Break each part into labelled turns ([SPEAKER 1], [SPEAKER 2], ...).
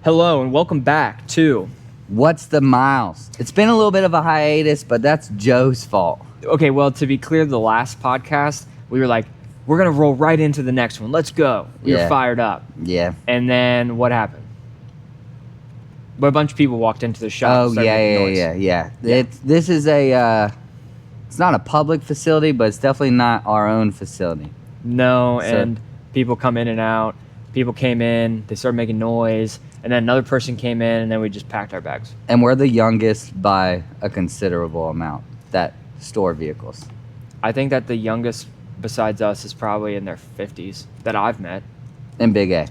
[SPEAKER 1] Hello and welcome back to...
[SPEAKER 2] What's the miles? It's been a little bit of a hiatus, but that's Joe's fault.
[SPEAKER 1] Okay, well, to be clear, the last podcast, we were like, we're going to roll right into the next one. Let's go. We were fired up.
[SPEAKER 2] Yeah.
[SPEAKER 1] And then what happened? But a bunch of people walked into the shop.
[SPEAKER 2] Oh, yeah. This is a... it's not a public facility, but it's definitely not our own facility.
[SPEAKER 1] No, and people come in and out. People came in, they started making noise, and then another person came in, and then we just packed our bags.
[SPEAKER 2] And we're the youngest by a considerable amount that store vehicles.
[SPEAKER 1] I think that the youngest besides us is probably in their 50s that I've met.
[SPEAKER 2] And Big A.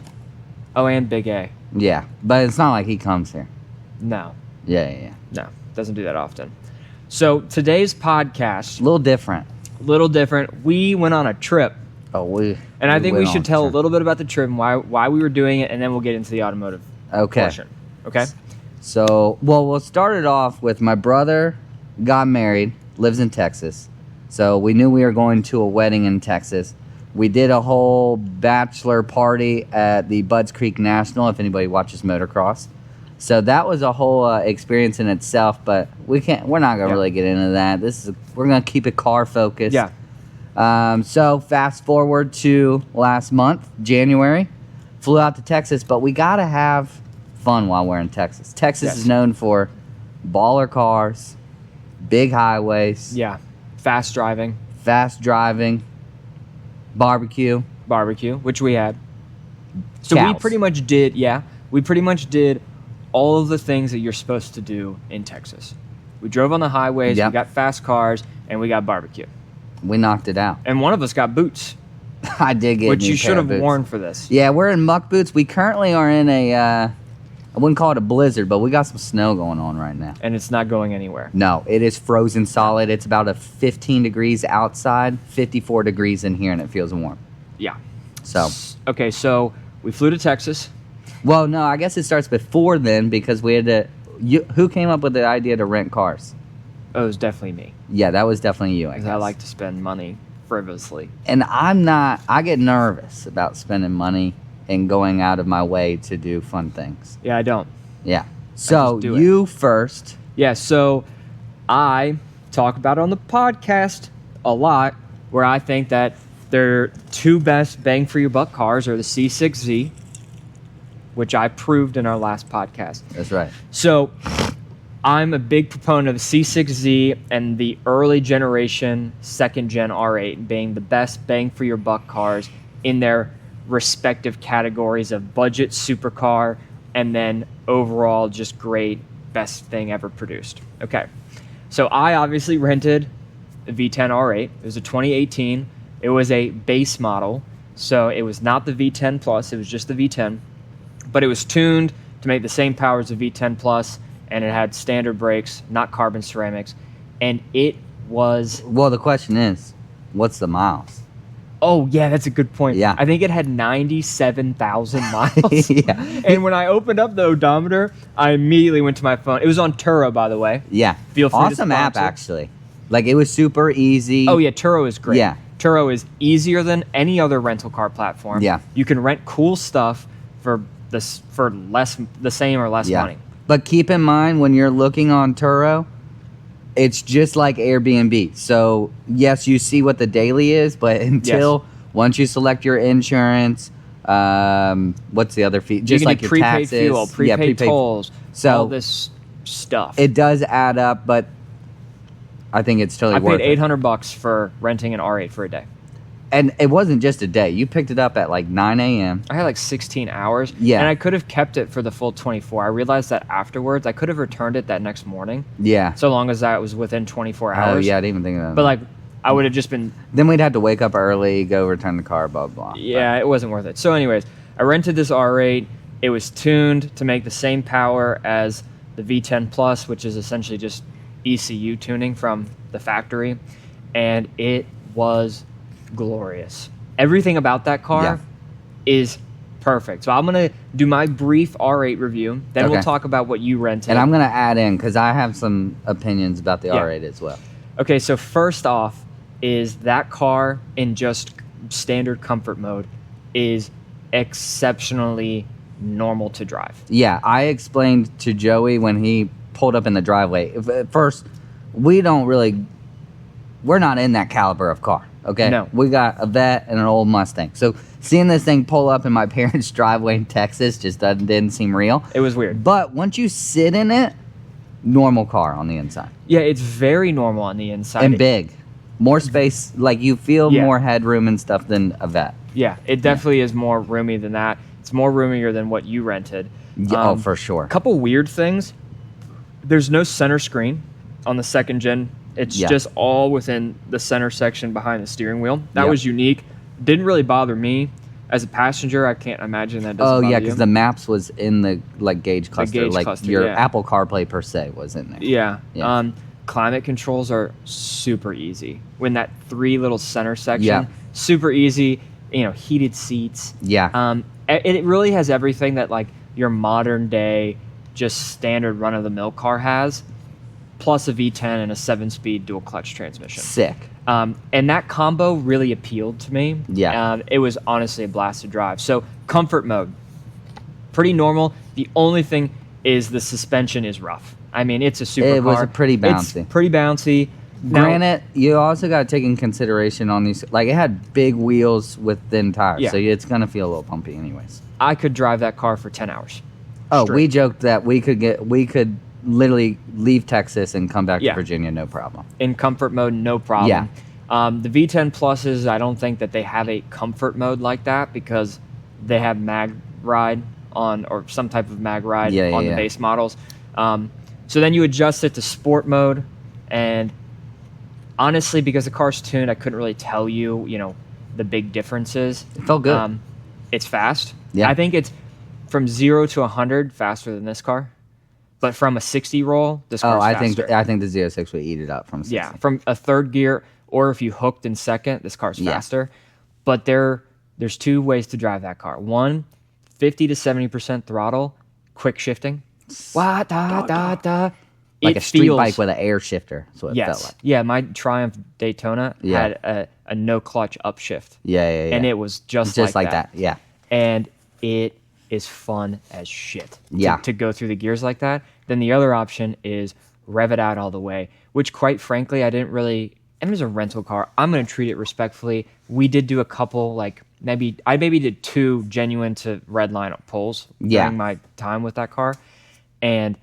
[SPEAKER 1] Oh, and Big A.
[SPEAKER 2] Yeah, but it's not like he comes here.
[SPEAKER 1] No.
[SPEAKER 2] Yeah.
[SPEAKER 1] No, doesn't do that often. So today's podcast...
[SPEAKER 2] A little different.
[SPEAKER 1] Little different. We went on a trip.
[SPEAKER 2] And
[SPEAKER 1] I think we should tell a little bit about the trip and why we were doing it, and then we'll get into the automotive portion. Okay?
[SPEAKER 2] So, we'll start it off with my brother got married, lives in Texas. So we knew we were going to a wedding in Texas. We did a whole bachelor party at the Budds Creek National, if anybody watches motocross. So that was a whole experience in itself, but we're not going to really get into that. We're going to keep it car focused.
[SPEAKER 1] Yeah.
[SPEAKER 2] So fast forward to last month, January, flew out to Texas, but we got to have fun while we're in Texas. Texas is known for baller cars, big highways.
[SPEAKER 1] Yeah. Fast driving,
[SPEAKER 2] barbecue,
[SPEAKER 1] which we had. So we pretty much did all of the things that you're supposed to do in Texas. We drove on the highways, we got fast cars, and we got barbecue.
[SPEAKER 2] We knocked it out.
[SPEAKER 1] And one of us got boots.
[SPEAKER 2] I did get
[SPEAKER 1] which you should have worn for this.
[SPEAKER 2] Yeah, we're in muck boots. We currently are in I wouldn't call it a blizzard, but we got some snow going on right now.
[SPEAKER 1] And it's not going anywhere.
[SPEAKER 2] No, it is frozen solid. It's about 15 degrees outside, 54 degrees in here, and it feels warm.
[SPEAKER 1] Yeah.
[SPEAKER 2] So.
[SPEAKER 1] Okay, so we flew to Texas.
[SPEAKER 2] Well, no, I guess it starts before then because we had to... who came up with the idea to rent cars?
[SPEAKER 1] Oh, it was definitely me.
[SPEAKER 2] Yeah, that was definitely you, I guess.
[SPEAKER 1] I like to spend money frivolously.
[SPEAKER 2] And I get nervous about spending money and going out of my way to do fun things.
[SPEAKER 1] Yeah, I don't.
[SPEAKER 2] Yeah. So, you first.
[SPEAKER 1] Yeah, so I talk about it on the podcast a lot, where I think that their two best bang for your buck cars are the C6Z, which I proved in our last podcast.
[SPEAKER 2] That's right.
[SPEAKER 1] So I'm a big proponent of the C6Z and the early generation second gen R8 being the best bang for your buck cars in their respective categories of budget supercar and then overall just great, best thing ever produced. Okay, so I obviously rented a V10 R8. It was a 2018. It was a base model, so it was not the V10 Plus, it was just the V10, but it was tuned to make the same power as the V10 Plus, and it had standard brakes, not carbon ceramics, and it was...
[SPEAKER 2] Well, the question is, what's the miles?
[SPEAKER 1] Oh, yeah, that's a good point.
[SPEAKER 2] Yeah.
[SPEAKER 1] I think it had 97,000 miles. Yeah. And when I opened up the odometer, I immediately went to my phone. It was on Turo, by the way.
[SPEAKER 2] Yeah.
[SPEAKER 1] Feel free
[SPEAKER 2] awesome
[SPEAKER 1] to
[SPEAKER 2] app, actually. Like, it was super easy.
[SPEAKER 1] Oh, yeah, Turo is great.
[SPEAKER 2] Yeah.
[SPEAKER 1] Turo is easier than any other rental car platform.
[SPEAKER 2] Yeah.
[SPEAKER 1] You can rent cool stuff for the same or less money.
[SPEAKER 2] But keep in mind, when you're looking on Turo, it's just like Airbnb. So, yes, you see what the daily is, but once you select your insurance, what's the other fee? Just like your
[SPEAKER 1] prepaid
[SPEAKER 2] taxes.
[SPEAKER 1] Fuel, prepaid tolls,
[SPEAKER 2] so
[SPEAKER 1] all this stuff.
[SPEAKER 2] It does add up, but I think it's totally worth it.
[SPEAKER 1] I paid $800 for renting an R8 for a day.
[SPEAKER 2] And it wasn't just a day. You picked it up at like 9 a.m.
[SPEAKER 1] I had like 16 hours.
[SPEAKER 2] Yeah.
[SPEAKER 1] And I could have kept it for the full 24. I realized that afterwards. I could have returned it that next morning.
[SPEAKER 2] Yeah.
[SPEAKER 1] So long as that was within 24 hours.
[SPEAKER 2] Oh, yeah, I didn't even think of that.
[SPEAKER 1] But like, I would have just been...
[SPEAKER 2] Then we'd have to wake up early, go return the car, blah, blah.
[SPEAKER 1] Yeah, it wasn't worth it. So anyways, I rented this R8. It was tuned to make the same power as the V10 Plus, which is essentially just ECU tuning from the factory. And it was glorious. Everything about that car is perfect. So I'm going to do my brief R8 review. Then we'll talk about what you rented.
[SPEAKER 2] And I'm going to add in, because I have some opinions about the R8 as well.
[SPEAKER 1] Okay, so first off is that car in just standard comfort mode is exceptionally normal to drive.
[SPEAKER 2] Yeah, I explained to Joey when he pulled up in the driveway. At first, we're not in that caliber of car. Okay,
[SPEAKER 1] No.
[SPEAKER 2] we got a Vet and an old Mustang. So seeing this thing pull up in my parents' driveway in Texas just didn't seem real.
[SPEAKER 1] It was weird.
[SPEAKER 2] But once you sit in it, normal car on the inside.
[SPEAKER 1] Yeah, it's very normal on the inside.
[SPEAKER 2] And big. More space, like you feel
[SPEAKER 1] Yeah.
[SPEAKER 2] more headroom and stuff than a Vet.
[SPEAKER 1] Yeah, it definitely is more roomy than that. It's more roomier than what you rented.
[SPEAKER 2] Yeah, oh, for sure.
[SPEAKER 1] A couple weird things. There's no center screen on the second gen. It's just all within the center section behind the steering wheel. That was unique. Didn't really bother me. As a passenger, I can't imagine that doesn't bother you.
[SPEAKER 2] Because the maps was in the gauge cluster.
[SPEAKER 1] gauge
[SPEAKER 2] like
[SPEAKER 1] cluster,
[SPEAKER 2] your
[SPEAKER 1] yeah.
[SPEAKER 2] Apple CarPlay per se was in there.
[SPEAKER 1] Yeah.
[SPEAKER 2] Yeah.
[SPEAKER 1] Climate controls are super easy. When that 3 little center section,
[SPEAKER 2] Yeah.
[SPEAKER 1] super easy. Heated seats.
[SPEAKER 2] Yeah.
[SPEAKER 1] It really has everything that like your modern day, just standard run of the mill car has, plus a V10 and a 7-speed dual clutch transmission.
[SPEAKER 2] Sick.
[SPEAKER 1] And that combo really appealed to me.
[SPEAKER 2] Yeah.
[SPEAKER 1] It was honestly a blast to drive. So comfort mode, pretty normal. The only thing is the suspension is rough. I mean, it's a supercar.
[SPEAKER 2] It was pretty bouncy.
[SPEAKER 1] It's pretty bouncy. Now,
[SPEAKER 2] Granted, you also got to take in consideration on these, like it had big wheels with thin tires,
[SPEAKER 1] Yeah.
[SPEAKER 2] so it's going to feel a little pumpy anyways.
[SPEAKER 1] I could drive that car for 10 hours.
[SPEAKER 2] Oh,
[SPEAKER 1] straight.
[SPEAKER 2] we joked that we could literally leave Texas and come back
[SPEAKER 1] Yeah.
[SPEAKER 2] to Virginia, no problem.
[SPEAKER 1] In comfort mode, no problem.
[SPEAKER 2] Yeah.
[SPEAKER 1] The V10 Pluses, I don't think that they have a comfort mode like that because they have mag ride or some type of mag ride on the base models. So then you adjust it to sport mode, and honestly, because the car's tuned, I couldn't really tell you, the big differences.
[SPEAKER 2] It felt good.
[SPEAKER 1] It's fast.
[SPEAKER 2] Yeah.
[SPEAKER 1] I think it's from 0 to 100 faster than this car. But from a 60 roll, this car's faster.
[SPEAKER 2] I think the Z06 would eat it up from 60.
[SPEAKER 1] Yeah, from a third gear, or if you hooked in second, this car's faster. But there's 2 ways to drive that car. One, 50 to 70% throttle, quick shifting. Wah, da, da, da.
[SPEAKER 2] Like
[SPEAKER 1] It
[SPEAKER 2] a street
[SPEAKER 1] feels-
[SPEAKER 2] bike with an air shifter. That's what it felt like.
[SPEAKER 1] Yeah, my Triumph Daytona had a no clutch upshift.
[SPEAKER 2] Yeah.
[SPEAKER 1] And it was just
[SPEAKER 2] like that. Yeah.
[SPEAKER 1] And it is fun as shit
[SPEAKER 2] Yeah.
[SPEAKER 1] to go through the gears like that. Then the other option is rev it out all the way, which quite frankly, I didn't really, and it was a rental car. I'm going to treat it respectfully. We did do a couple, I maybe did 2 genuine to red line pulls during my time with that car. And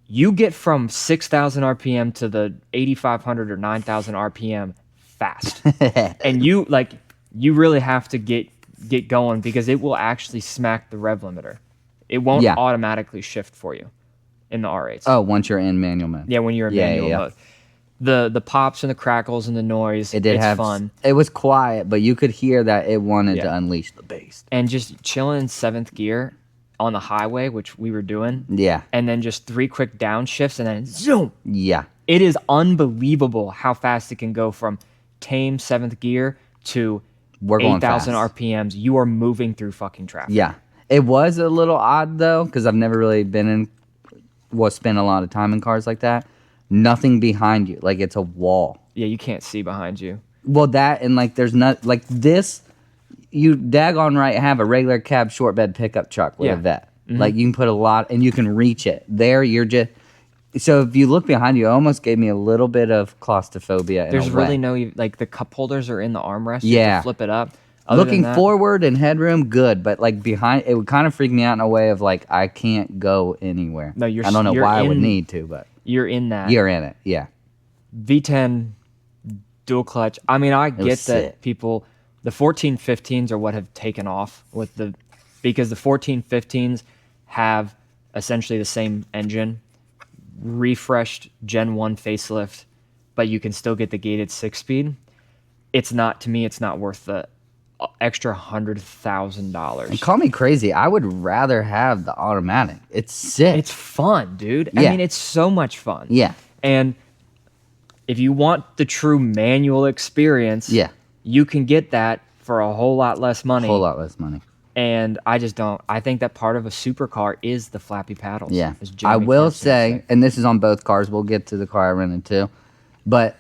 [SPEAKER 1] you get from 6,000 RPM to the 8,500 or 9,000 RPM fast. And you really have to get going because it will actually smack the rev limiter. It won't automatically shift for you in the R8s.
[SPEAKER 2] Oh, once you're in manual mode.
[SPEAKER 1] Yeah, when you're in manual mode. The pops and the crackles and the noise,
[SPEAKER 2] It did
[SPEAKER 1] it's
[SPEAKER 2] have
[SPEAKER 1] fun.
[SPEAKER 2] It was quiet, but you could hear that it wanted to unleash the beast.
[SPEAKER 1] And just chilling in 7th gear on the highway, which we were doing.
[SPEAKER 2] Yeah.
[SPEAKER 1] And then just 3 quick downshifts and then zoom.
[SPEAKER 2] Yeah.
[SPEAKER 1] It is unbelievable how fast it can go from tame 7th gear to
[SPEAKER 2] We're going
[SPEAKER 1] 8,000
[SPEAKER 2] fast.
[SPEAKER 1] RPMs. You are moving through fucking traffic.
[SPEAKER 2] Yeah. It was a little odd though, because I've never really spent a lot of time in cars like that. Nothing behind you. Like it's a wall.
[SPEAKER 1] Yeah, you can't see behind you.
[SPEAKER 2] Well, that and there's not like this. You daggone right have a regular cab short bed pickup truck with a Vet.
[SPEAKER 1] Mm-hmm.
[SPEAKER 2] Like you can put a lot and you can reach it. There you're just. So if you look behind you, it almost gave me a little bit of claustrophobia.
[SPEAKER 1] There's
[SPEAKER 2] in a way.
[SPEAKER 1] really no the cup holders are in the armrest. You
[SPEAKER 2] Yeah.
[SPEAKER 1] can flip it up. Other
[SPEAKER 2] Looking
[SPEAKER 1] than that,
[SPEAKER 2] forward and headroom, good, but behind, it would kind of freak me out in a way of I can't go anywhere.
[SPEAKER 1] No, you're.
[SPEAKER 2] I don't know
[SPEAKER 1] you're
[SPEAKER 2] why I would
[SPEAKER 1] in-
[SPEAKER 2] need to, but
[SPEAKER 1] You're in that.
[SPEAKER 2] you're in it. Yeah,
[SPEAKER 1] V10 dual clutch. I mean, I get
[SPEAKER 2] was
[SPEAKER 1] that
[SPEAKER 2] sick.
[SPEAKER 1] people, the 1415s are what have taken off because the 1415s have essentially the same engine, refreshed Gen 1 facelift, but you can still get the gated 6-speed. It's not worth the extra $100,000.
[SPEAKER 2] and call me crazy. I would rather have the automatic. It's sick.
[SPEAKER 1] It's fun, dude. I
[SPEAKER 2] Yeah.
[SPEAKER 1] mean, it's so much fun.
[SPEAKER 2] Yeah.
[SPEAKER 1] And if you want the true manual experience,
[SPEAKER 2] Yeah.
[SPEAKER 1] you can get that for a whole lot less money.
[SPEAKER 2] A whole lot less money.
[SPEAKER 1] And I just don't. I think that part of a supercar is the flappy paddles.
[SPEAKER 2] Yeah.
[SPEAKER 1] as
[SPEAKER 2] I
[SPEAKER 1] Jeremy
[SPEAKER 2] will
[SPEAKER 1] Clarkson would
[SPEAKER 2] say, and this is on both cars. We'll get to the car I rented too, but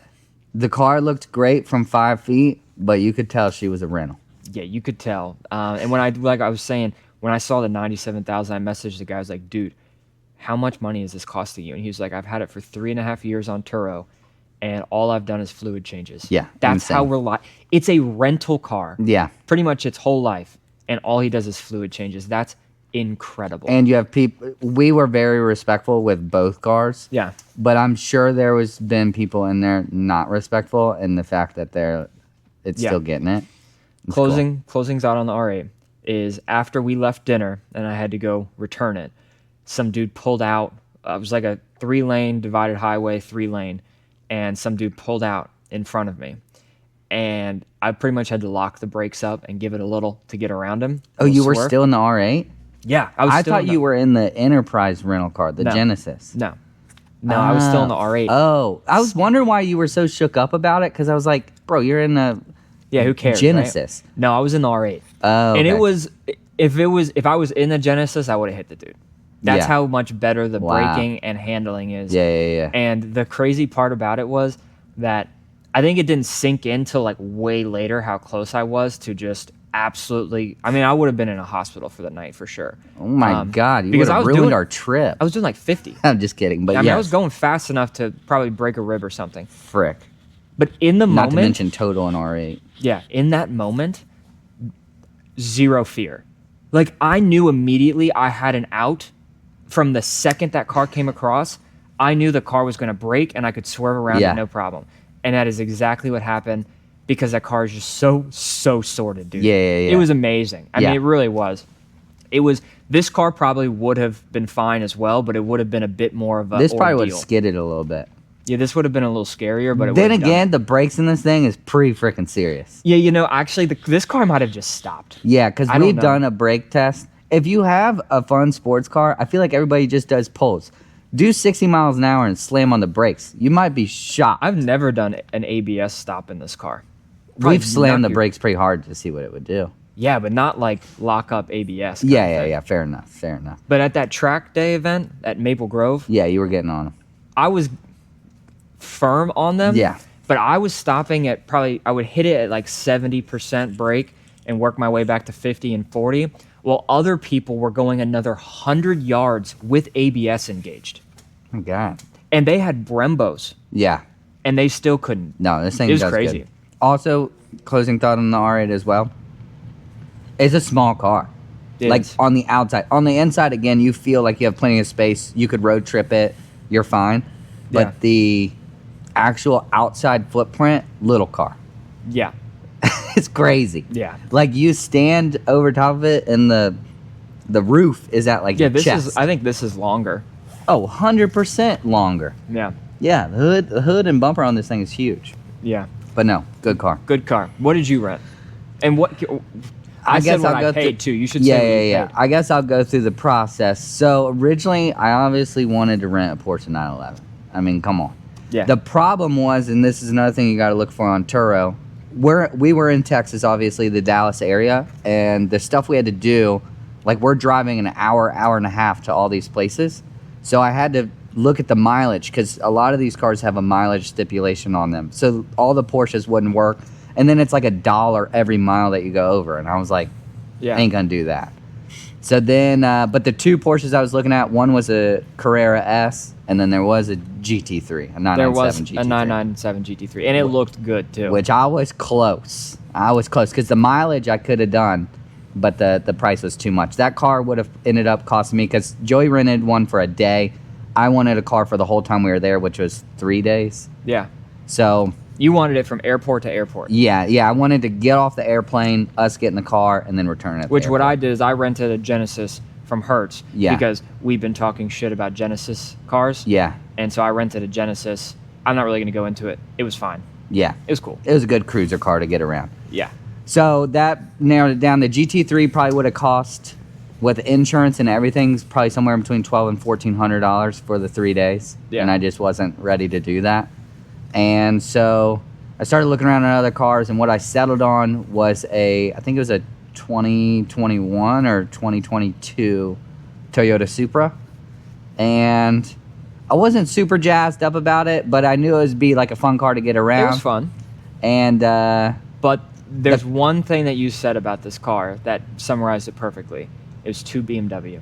[SPEAKER 2] the car looked great from 5 feet, but you could tell she was a rental.
[SPEAKER 1] Yeah, you could tell. And when I was saying, when I saw the 97,000, I messaged the guy. I was like, dude, how much money is this costing you? And he was like, I've had it for 3.5 years on Turo, and all I've done is fluid changes.
[SPEAKER 2] Yeah,
[SPEAKER 1] That's
[SPEAKER 2] insane.
[SPEAKER 1] how it's a rental car.
[SPEAKER 2] Yeah.
[SPEAKER 1] Pretty much its whole life, and all he does is fluid changes. That's incredible.
[SPEAKER 2] And you have people. We were very respectful with both cars.
[SPEAKER 1] Yeah.
[SPEAKER 2] But I'm sure there was been people in there not respectful, and the fact that it's still getting it. It's cool.
[SPEAKER 1] Closings out on the R8 is after we left dinner and I had to go return it. Some dude pulled out. It was like a 3-lane divided highway, 3-lane, and some dude pulled out in front of me, and I pretty much had to lock the brakes up and give it a little to get around him.
[SPEAKER 2] Oh, you were still in the R8?
[SPEAKER 1] Yeah,
[SPEAKER 2] I thought you were in the Enterprise rental car, the
[SPEAKER 1] No.
[SPEAKER 2] Genesis.
[SPEAKER 1] No, I was still in the R8.
[SPEAKER 2] Oh, I was wondering why you were so shook up about it, because I was like, bro, you're in the
[SPEAKER 1] Yeah, who cares?
[SPEAKER 2] Genesis.
[SPEAKER 1] Right? No, I was in the R8.
[SPEAKER 2] Oh,
[SPEAKER 1] and
[SPEAKER 2] okay.
[SPEAKER 1] it was if I was in the Genesis, I would have hit the dude. That's
[SPEAKER 2] Yeah.
[SPEAKER 1] how much better the
[SPEAKER 2] Wow.
[SPEAKER 1] braking and handling is.
[SPEAKER 2] Yeah.
[SPEAKER 1] And the crazy part about it was that I think it didn't sink in till like way later how close I was to just absolutely. I mean, I would have been in a hospital for the night for sure.
[SPEAKER 2] Oh my God, you
[SPEAKER 1] because
[SPEAKER 2] would
[SPEAKER 1] I
[SPEAKER 2] have
[SPEAKER 1] was
[SPEAKER 2] ruined
[SPEAKER 1] doing-
[SPEAKER 2] our trip.
[SPEAKER 1] I was doing like 50.
[SPEAKER 2] I'm just kidding, but
[SPEAKER 1] I mean,
[SPEAKER 2] yeah,
[SPEAKER 1] I was going fast enough to probably break a rib or something.
[SPEAKER 2] frick.
[SPEAKER 1] But in the
[SPEAKER 2] Not
[SPEAKER 1] moment,
[SPEAKER 2] to mention total and R8.
[SPEAKER 1] yeah, in that moment, zero fear. Like I knew immediately I had an out from the second that car came across. I knew the car was going to brake and I could swerve around
[SPEAKER 2] Yeah.
[SPEAKER 1] it no problem. And that is exactly what happened because that car is just so sorted, dude.
[SPEAKER 2] Yeah.
[SPEAKER 1] It was amazing. I
[SPEAKER 2] Yeah.
[SPEAKER 1] mean, it really was. This car probably would have been fine as well, but it would have been a bit more of a
[SPEAKER 2] This probably would have
[SPEAKER 1] ordeal.
[SPEAKER 2] skidded a little bit.
[SPEAKER 1] Yeah, this would have been a little scarier, but it
[SPEAKER 2] Then
[SPEAKER 1] would have done
[SPEAKER 2] again,
[SPEAKER 1] it.
[SPEAKER 2] the brakes in this thing is pretty freaking serious.
[SPEAKER 1] Yeah, you know, actually, this car might have just stopped.
[SPEAKER 2] Yeah, because
[SPEAKER 1] I don't
[SPEAKER 2] we've
[SPEAKER 1] know.
[SPEAKER 2] done a brake test. If you have a fun sports car, I feel like everybody just does pulls. Do 60 miles an hour and slam on the brakes. You might be shocked.
[SPEAKER 1] I've never done an ABS stop in this car. Probably
[SPEAKER 2] We've slammed
[SPEAKER 1] knock
[SPEAKER 2] the
[SPEAKER 1] your-
[SPEAKER 2] brakes pretty hard to see what it would do.
[SPEAKER 1] Yeah, but not like lock up ABS. kind of thing.
[SPEAKER 2] Yeah. Fair enough.
[SPEAKER 1] But at that track day event at Maple Grove,
[SPEAKER 2] Yeah, you were getting on them.
[SPEAKER 1] I was firm on them.
[SPEAKER 2] Yeah.
[SPEAKER 1] But I was stopping at I would hit it at like 70% brake and work my way back to 50 and 40, while other people were going another 100 yards with ABS engaged.
[SPEAKER 2] Oh my God.
[SPEAKER 1] And they had Brembos,
[SPEAKER 2] Yeah.
[SPEAKER 1] and they still couldn't.
[SPEAKER 2] No, this thing
[SPEAKER 1] It was
[SPEAKER 2] does
[SPEAKER 1] crazy.
[SPEAKER 2] good. Also, closing thought on the R8 as well. It's a small car.
[SPEAKER 1] It
[SPEAKER 2] Like
[SPEAKER 1] is.
[SPEAKER 2] on the outside. On the inside, again, you feel like you have plenty of space. You could road trip it. You're fine. But
[SPEAKER 1] Yeah.
[SPEAKER 2] the actual outside footprint, little car.
[SPEAKER 1] Yeah.
[SPEAKER 2] It's crazy.
[SPEAKER 1] Yeah.
[SPEAKER 2] Like you stand over top of it and the roof is at like
[SPEAKER 1] Yeah,
[SPEAKER 2] your chest.
[SPEAKER 1] I think this is longer.
[SPEAKER 2] Oh, 100% longer.
[SPEAKER 1] Yeah.
[SPEAKER 2] Yeah, the hood and bumper on this thing is huge.
[SPEAKER 1] Yeah.
[SPEAKER 2] But no, good car.
[SPEAKER 1] Good car. What did you rent? And what
[SPEAKER 2] I
[SPEAKER 1] said
[SPEAKER 2] guess
[SPEAKER 1] what
[SPEAKER 2] I'll go
[SPEAKER 1] I paid
[SPEAKER 2] through-
[SPEAKER 1] too. You should say what you
[SPEAKER 2] Yeah.
[SPEAKER 1] paid.
[SPEAKER 2] I guess I'll go through the process. So originally, I obviously wanted to rent a Porsche 911. I mean, come on.
[SPEAKER 1] Yeah.
[SPEAKER 2] The problem was, and this is another thing you got to look for on Turo. We were in Texas, obviously the Dallas area, and the stuff we had to do, like we're driving an hour and a half to all these places. So I had to look at the mileage because a lot of these cars have a mileage stipulation on them. So all the Porsches wouldn't work. And then it's like $1 every mile that you go over. And I was like,
[SPEAKER 1] Yeah.
[SPEAKER 2] ain't gonna do that. So then, but the two Porsches I was looking at, one was a Carrera S, and then there was a GT3, a 997
[SPEAKER 1] There was
[SPEAKER 2] GT3.
[SPEAKER 1] a 997 GT3, and it looked good too.
[SPEAKER 2] Which I was close. Because the mileage I could have done, but the price was too much. That car would have ended up costing me, because Joey rented one for a day. I wanted a car for the whole time we were there, which was 3 days.
[SPEAKER 1] Yeah.
[SPEAKER 2] So
[SPEAKER 1] You wanted it from airport to airport.
[SPEAKER 2] yeah, I wanted to get off the airplane, us get in the car, and then return it.
[SPEAKER 1] Which what I did is I rented a Genesis from Hertz.
[SPEAKER 2] Yeah.
[SPEAKER 1] Because we've been talking shit about Genesis cars.
[SPEAKER 2] Yeah,
[SPEAKER 1] And so I rented a Genesis. I'm not really going to go into it. It was fine.
[SPEAKER 2] yeah.
[SPEAKER 1] It was cool.
[SPEAKER 2] It was a good cruiser car to get around.
[SPEAKER 1] Yeah.
[SPEAKER 2] So that narrowed it down. The GT3 probably would have cost, with insurance and everything, probably somewhere between $1,200 and $1,400 for the 3 days.
[SPEAKER 1] Yeah.
[SPEAKER 2] And I just wasn't ready to do that. And so I started looking around at other cars, and what I settled on was I think it was a 2021 or 2022 Toyota Supra. And I wasn't super jazzed up about it, but I knew it would be like a fun car to get around.
[SPEAKER 1] It was fun.
[SPEAKER 2] And
[SPEAKER 1] But there's one thing that you said about this car that summarized it perfectly. It was 2 BMW.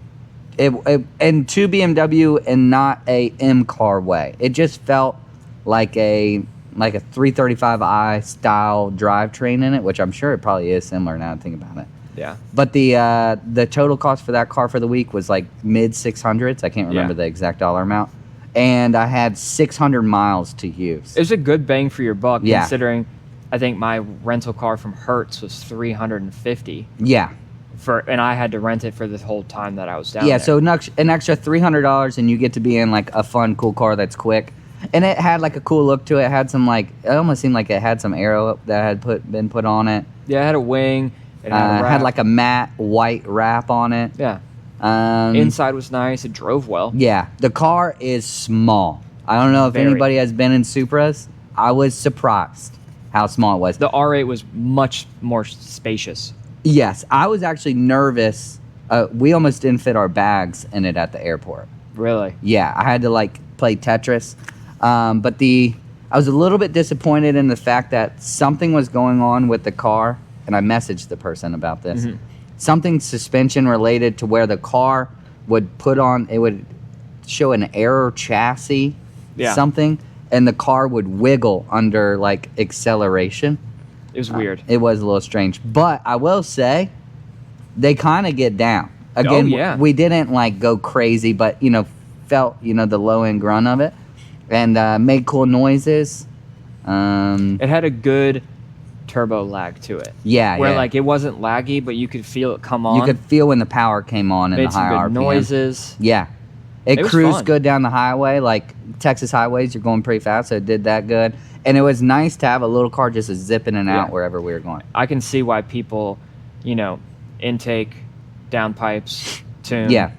[SPEAKER 2] And 2 BMW and not a M car way. It just felt like a 335i style drivetrain in it, which I'm sure it probably is similar now that I think about it.
[SPEAKER 1] Yeah.
[SPEAKER 2] But the total cost for that car for the week was like mid 600s. I can't remember the exact dollar amount. And I had 600 miles to use.
[SPEAKER 1] It was a good bang for your buck,
[SPEAKER 2] Yeah.
[SPEAKER 1] considering I think my rental car from Hertz was $350
[SPEAKER 2] Yeah.
[SPEAKER 1] and I had to rent it for the whole time that I was down
[SPEAKER 2] Yeah,
[SPEAKER 1] there.
[SPEAKER 2] so an extra $300 and you get to be in like a fun, cool car that's quick. And it had like a cool look to it. It had some like, it almost seemed like it had some aero that had been put on it.
[SPEAKER 1] Yeah, it had a wing. It had a
[SPEAKER 2] Had
[SPEAKER 1] wrap.
[SPEAKER 2] like a matte white wrap on it.
[SPEAKER 1] Yeah.
[SPEAKER 2] Um,
[SPEAKER 1] Inside was nice. It drove well.
[SPEAKER 2] Yeah, the car is small. I don't know if
[SPEAKER 1] Very.
[SPEAKER 2] anybody has been in Supras. I was surprised how small it was.
[SPEAKER 1] The R8 was much more spacious.
[SPEAKER 2] Yes, I was actually nervous. We almost didn't fit our bags in it at the airport.
[SPEAKER 1] Really?
[SPEAKER 2] Yeah, I had to like play Tetris. But I was a little bit disappointed in the fact that something was going on with the car, and I messaged the person about this.
[SPEAKER 1] Mhm.
[SPEAKER 2] Something suspension related to where the car would would show an error chassis,
[SPEAKER 1] Yeah.
[SPEAKER 2] something, and the car would wiggle under like acceleration.
[SPEAKER 1] It was weird.
[SPEAKER 2] It was a little strange, but I will say they kind of get down. Again,
[SPEAKER 1] yeah.
[SPEAKER 2] we didn't like go crazy, but felt the low end grunt of it, and made cool noises.
[SPEAKER 1] It had a good turbo lag to it.
[SPEAKER 2] Yeah,
[SPEAKER 1] Where
[SPEAKER 2] yeah.
[SPEAKER 1] like it wasn't laggy, but you could feel it come on.
[SPEAKER 2] You could feel when the power came on in
[SPEAKER 1] made
[SPEAKER 2] the
[SPEAKER 1] some
[SPEAKER 2] high
[SPEAKER 1] good
[SPEAKER 2] RPM.
[SPEAKER 1] noises.
[SPEAKER 2] Yeah, it
[SPEAKER 1] It was
[SPEAKER 2] cruised
[SPEAKER 1] fun.
[SPEAKER 2] good down the highway. Like Texas highways, you're going pretty fast, so it did that good. And it was nice to have a little car just zipping in and out
[SPEAKER 1] Yeah.
[SPEAKER 2] wherever we were going.
[SPEAKER 1] I can see why people, intake, downpipes, tune,
[SPEAKER 2] Yeah.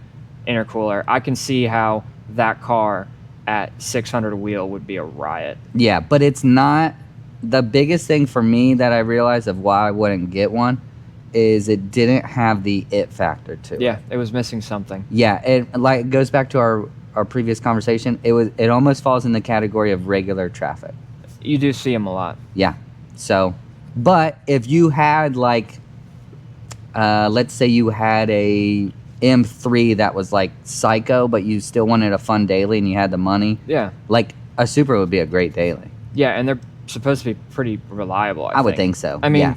[SPEAKER 1] intercooler. I can see how that car at 600 a wheel would be a riot.
[SPEAKER 2] Yeah, but it's not. The biggest thing for me that I realized of why I wouldn't get one is it didn't have the it factor to it.
[SPEAKER 1] Yeah, it was missing something.
[SPEAKER 2] Yeah, it goes back to our previous conversation. It almost falls in the category of regular traffic.
[SPEAKER 1] You do see them a lot.
[SPEAKER 2] Yeah. So, but if you had like, let's say you had a M3 that was like psycho, but you still wanted a fun daily and you had the money,
[SPEAKER 1] Yeah.
[SPEAKER 2] like a Supra would be a great daily.
[SPEAKER 1] Yeah, and they're supposed to be pretty reliable, I
[SPEAKER 2] would think so.
[SPEAKER 1] I mean,
[SPEAKER 2] yeah.